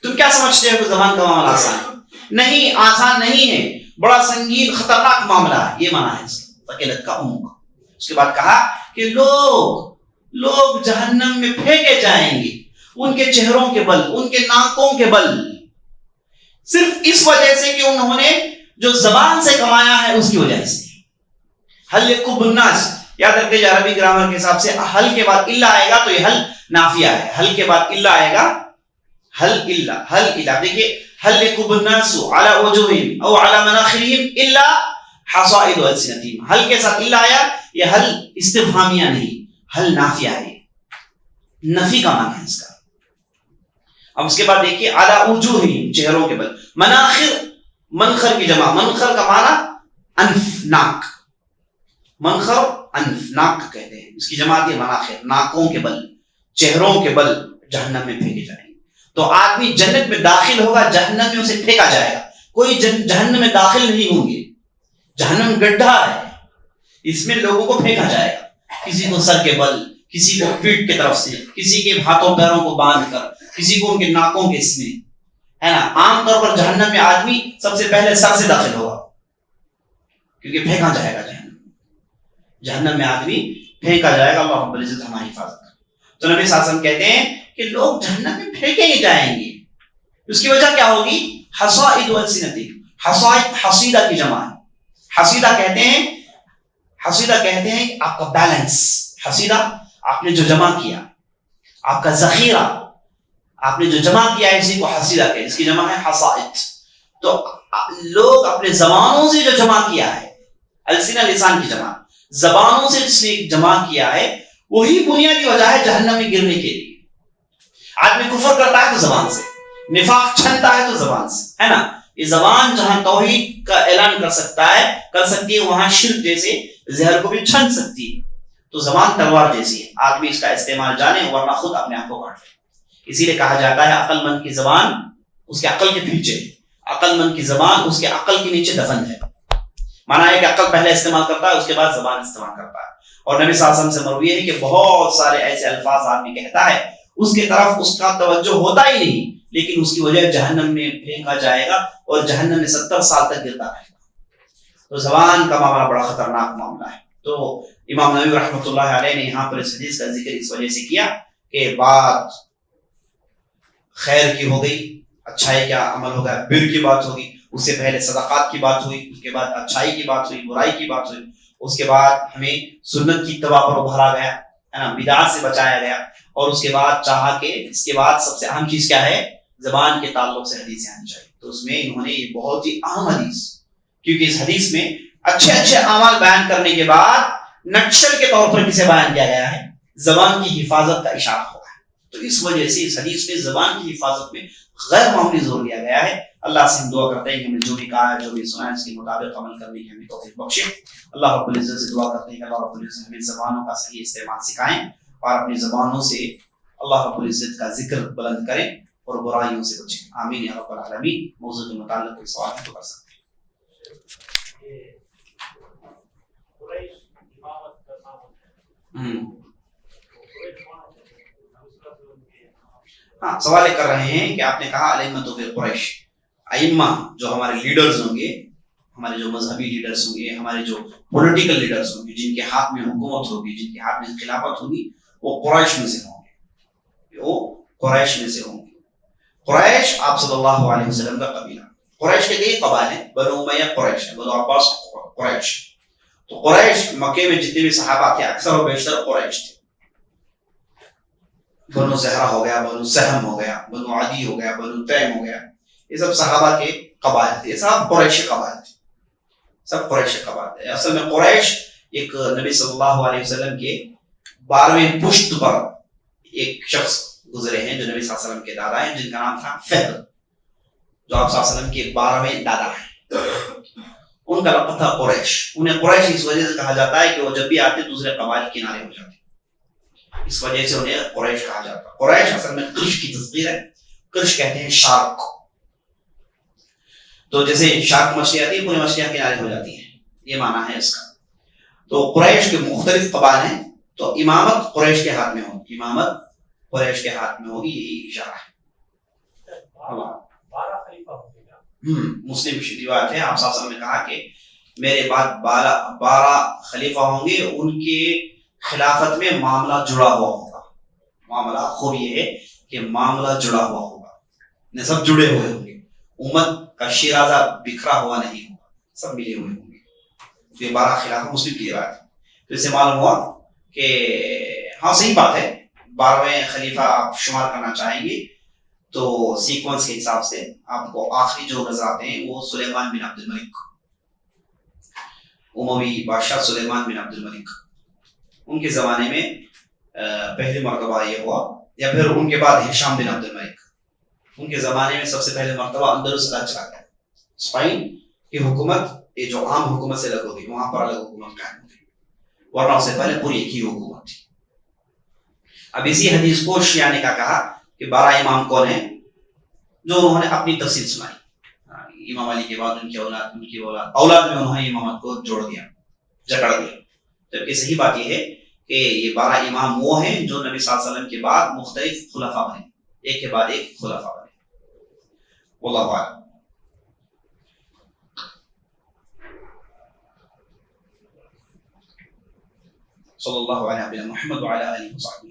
تم کیا سمجھتے ہو کہ زبان کا معاملہ آسان ہے؟ نہیں، آسان نہیں ہے، بڑا سنگین خطرناک معاملہ ہے، یہ مانا ہے اس کا ثقلت کا امک. اس کے بعد کہا کہ لوگ جہنم میں پھینکے جائیں گے ان کے چہروں کے بل، ان کے ناکوں کے بل، صرف اس وجہ سے کہ انہوں نے جو زبان سے کمایا ہے اس کی وجہ سے. حل یکب الناس، یاد رکھتے عربی گرامر کے حساب سے حل کے بعد الا آئے گا تو یہ حل نافیہ ہے، حل کے بعد الا آئے گا، حل الا. دیکھیے حل یکب الناس علی وجوہہم او علی مناخرہم الا حصائد السنتہم، حل کے ساتھ الا آیا، یہ حل استفہامیہ نہیں، حل نافیہ ہے، نفی کا معنی ہے اس کا. اب اس کے بعد دیکھیے علی وجوہہم چہروں کے بل، مناخر منخر کی جمع، منخر کا معنی انف، ناک، منخر انف ناک کہتے ہیں، اس کی جمع ہے مناخر، ناکوں کے بل، چہروں کے بل جہنم میں پھینکے جائیں گے. تو آدمی جنت میں داخل ہوگا، جہنم میں اسے پھینکا جائے گا. کوئی جہنم میں داخل نہیں ہوں گے، جہنم گڈھا ہے، اس میں لوگوں کو پھینکا جائے گا، کسی کو سر کے بل، کسی کو پیٹ کی طرف سے، کسی کے ہاتھوں پیروں کو باندھ کر، کسی کو ان کے ناکوں کے اس میں، ہے نا. عام طور پر جہنم میں آدمی سب سے پہلے سر سے داخل ہوگا کیونکہ پھینکا جائے گا جہنم میں آدمی پھینکا جائے گا. اللہ رب العزت ہماری حفاظت کرے. تو نبی صلی اللہ علیہ وسلم کہتے ہیں کہ لوگ جہنم میں پھینکے ہی جائیں گے. اس کی وجہ کیا ہوگی؟ حصائد السنتہم، حصائد حصیدہ کی جمع ہے. حصیدہ کہتے ہیں کہ آپ کا بیلنس، حصیدہ آپ نے جو جمع کیا، آپ کا ذخیرہ آپ نے جو جمع کیا ہے اسی کو حصیدہ کہتے ہیں، اس کی جمع ہے حصائد. تو لوگ اپنے زبانوں سے جو جمع کیا ہے، السنہ لسان کی جمع، زبانوں سے جس نے جمع کیا ہے وہی بنیادی وجہ ہے جہنم میں گرنے کے لیے. آدمی کفر کرتا ہے تو زبان سے، نفاق چھنتا ہے تو زبان سے، ہے نا. یہ زبان جہاں توحید کا اعلان کر سکتی ہے وہاں شرک جیسے زہر کو بھی چھن سکتی ہے. تو زبان تلوار جیسی ہے، آدمی اس کا استعمال جانے ورنہ خود اپنے آپ کو کاٹ لے. اسی لیے کہا جاتا ہے عقل مند کی زبان اس کے عقل کے پیچھے، عقل مند کی زبان اس کے عقل کے نیچے دفن ہے. مانا ہے کہ عقل پہلے استعمال کرتا ہے, اس کے بعد زبان استعمال کرتا ہے. اور نبی صلی اللہ علیہ وسلم سے مروی ہے کہ بہت سارے ایسے الفاظ آدمی کہتا ہے اس کی طرف اس کا توجہ ہوتا ہی نہیں, لیکن اس کی وجہ جہنم میں پھینکا جائے گا اور جہنم میں 70 سال تک گرتا رہے گا. تو زبان کا معاملہ بڑا خطرناک معاملہ ہے. تو امام نووی رحمۃ اللہ علیہ نے یہاں پر اس حدیث کا ذکر اس وجہ سے کیا کہ بات خیر کی ہو گئی, اچھائی کا عمل ہوگا, بر کی بات ہوگی, اس سے پہلے صدقات کی بات ہوئی, اس کے بعد اچھائی کی بات ہوئی, برائی کی بات ہوئی, اس کے بعد ہمیں سنت کی اتباع پر ابھارا گیا ہے نا, بدعات سے بچایا گیا, اور اس کے بعد چاہا کہ اس کے بعد سب سے اہم چیز کیا ہے, زبان کے تعلق سے حدیثیں آنی چاہیے. تو اس میں انہوں نے یہ بہت ہی اہم حدیث, کیونکہ اس حدیث میں اچھے اچھے اعمال بیان کرنے کے بعد نکشل کے طور پر کسے بیان کیا گیا ہے, زبان کی حفاظت کا اشارہ ہوا ہے. تو اس وجہ سے اس حدیث میں زبان کی حفاظت میں غیر معمولی زور دیا گیا ہے. اللہ سے ہم دعا کرتے ہیں کہ ہمیں جو بھی کہا ہے, جو بھی سنا ہے, اس کے مطابق عمل کرنے کی ہمیں توفیق بخشے. اللہ رب العزت سے دعا کرتے ہیں کہ اللہ رب العزت ہمیں زبانوں کا صحیح استعمال سکھائیں اور اپنی زبانوں سے اللہ رب العزت کا ذکر بلند کریں اور برائیوں سے بچیں. آمین یا رب العالمین. موضوع کے متعلق کوئی سوال ہے تو کر سکتے ہیں. ہاں, سوال کر رہے ہیں کہ آپ نے کہا الائمۃ فی قریش, ائمہ جو ہمارے لیڈرز ہوں گے, ہمارے جو مذہبی لیڈرز ہوں گے, ہمارے جو پولیٹیکل لیڈرز ہوں گے, جن کے ہاتھ میں حکومت ہوگی, جن کے ہاتھ میں خلافت ہوگی, وہ قریش میں سے ہوں گے, وہ قریش میں سے ہوں گے. قریش آپ صلی اللہ علیہ وسلم کا قبیلہ. قریش کے کئی قبائل ہیں, بنو امیہ قریش ہے, بنو عباس قریش. تو قریش مکے میں جتنے بھی صحابہ تھے اکثر و بیشتر قریش تھے. بنو زہرہ ہو گیا, بنو سہم ہو گیا, بنو عدی ہو گیا, بنو تیم ہو گیا, یہ سب صحابہ کے قبائل تھے, یہ سب قریشی قبائل تھے, سب قریشی قبائل تھے. اصل میں قریش ایک نبی صلی اللہ علیہ وسلم کے 12ویں پشت پر ایک شخص گزرے ہیں جو نبی صلی اللہ علیہ وسلم کے دادا ہیں, جن کا نام تھا فہر, جو آپ صلی اللہ علیہ وسلم کے 12ویں دادا ہیں. ان کا لقب تھا قریش. انہیں قریش اس وجہ سے کہا جاتا ہے کہ وہ جب بھی آتے دوسرے قبائل کنارے ہو جاتے, اس وجہ سے انہیں قریش کہا جاتا ہے. قریش اصل میں قرش کی تصغیر ہے. قرش کہتے ہیں شارک. تو جیسے شارک مچھلی آتی ہے, پوری مچھلیاں کنارے ہو جاتی ہیں, یہ معنی ہے اس کا. تو قریش کے مختلف قبائل ہیں, تو امامت قریش کے ہاتھ میں ہوگی, امامت قریش کے ہاتھ میں ہوگی, یہی اشارہ ہے. مسلم کی روایت ہے, آپ صلی اللہ علیہ وسلم نے کہا کہ میرے بعد 12 خلیفہ ہوں گے, ان کے خلافت میں معاملہ جڑا ہوا ہوگا. معاملہ خوب یہ ہے کہ معاملہ جڑا ہوا ہوگا, سب جڑے ہوئے ہوں گے, امت کا شیرازہ بکھرا ہوا نہیں ہوگا, سب ملے ہوئے ہوں گے. تو یہ 12 خلافہ مسلم کی روایت ہے. تو اس سے معلوم ہوا کہ ہاں صحیح بات ہے, 12ویں خلیفہ آپ شمار کرنا چاہیں گے تو سیکوینس کے حساب سے آپ کو آخری جو نظر آتے ہیں وہ سلیمان بن عبد الملک, اموی بادشاہ سلیمان بن عبد الملک, ان کے زمانے میں پہلی مرتبہ یہ ہوا, یا پھر ان کے بعد ہشام بن عبد الملک, ان کے زمانے میں سب سے پہلے مرتبہ اندلس راج چلا گیا. اسپین کی حکومت, یہ جو عام حکومت سے الگ ہو گئی, وہاں پر الگ حکومت قائم ہو گئی, ورنہ اس سے پہلے پوری ایک ہی حکومت تھی. اب اسی حدیث کو شیعہ نے کہا کہ 12 امام کون ہیں, جو انہوں نے اپنی تفصیل سنائی. امام علی کے بعد ان کی اولاد, ان کی اولاد میں انہوں نے امامت کو جوڑ دیا, جکڑ دیا. جبکہ صحیح بات یہ ہے کہ یہ 12 امام وہ ہیں جو نبی صلی اللہ علیہ وسلم کے بعد مختلف خلفاء بنے, ایک کے بعد ایک خلفاء بنے. واللہ اعلم. صلی اللہ علیہ وسلم محمد وعلی آلہ وصحبہ.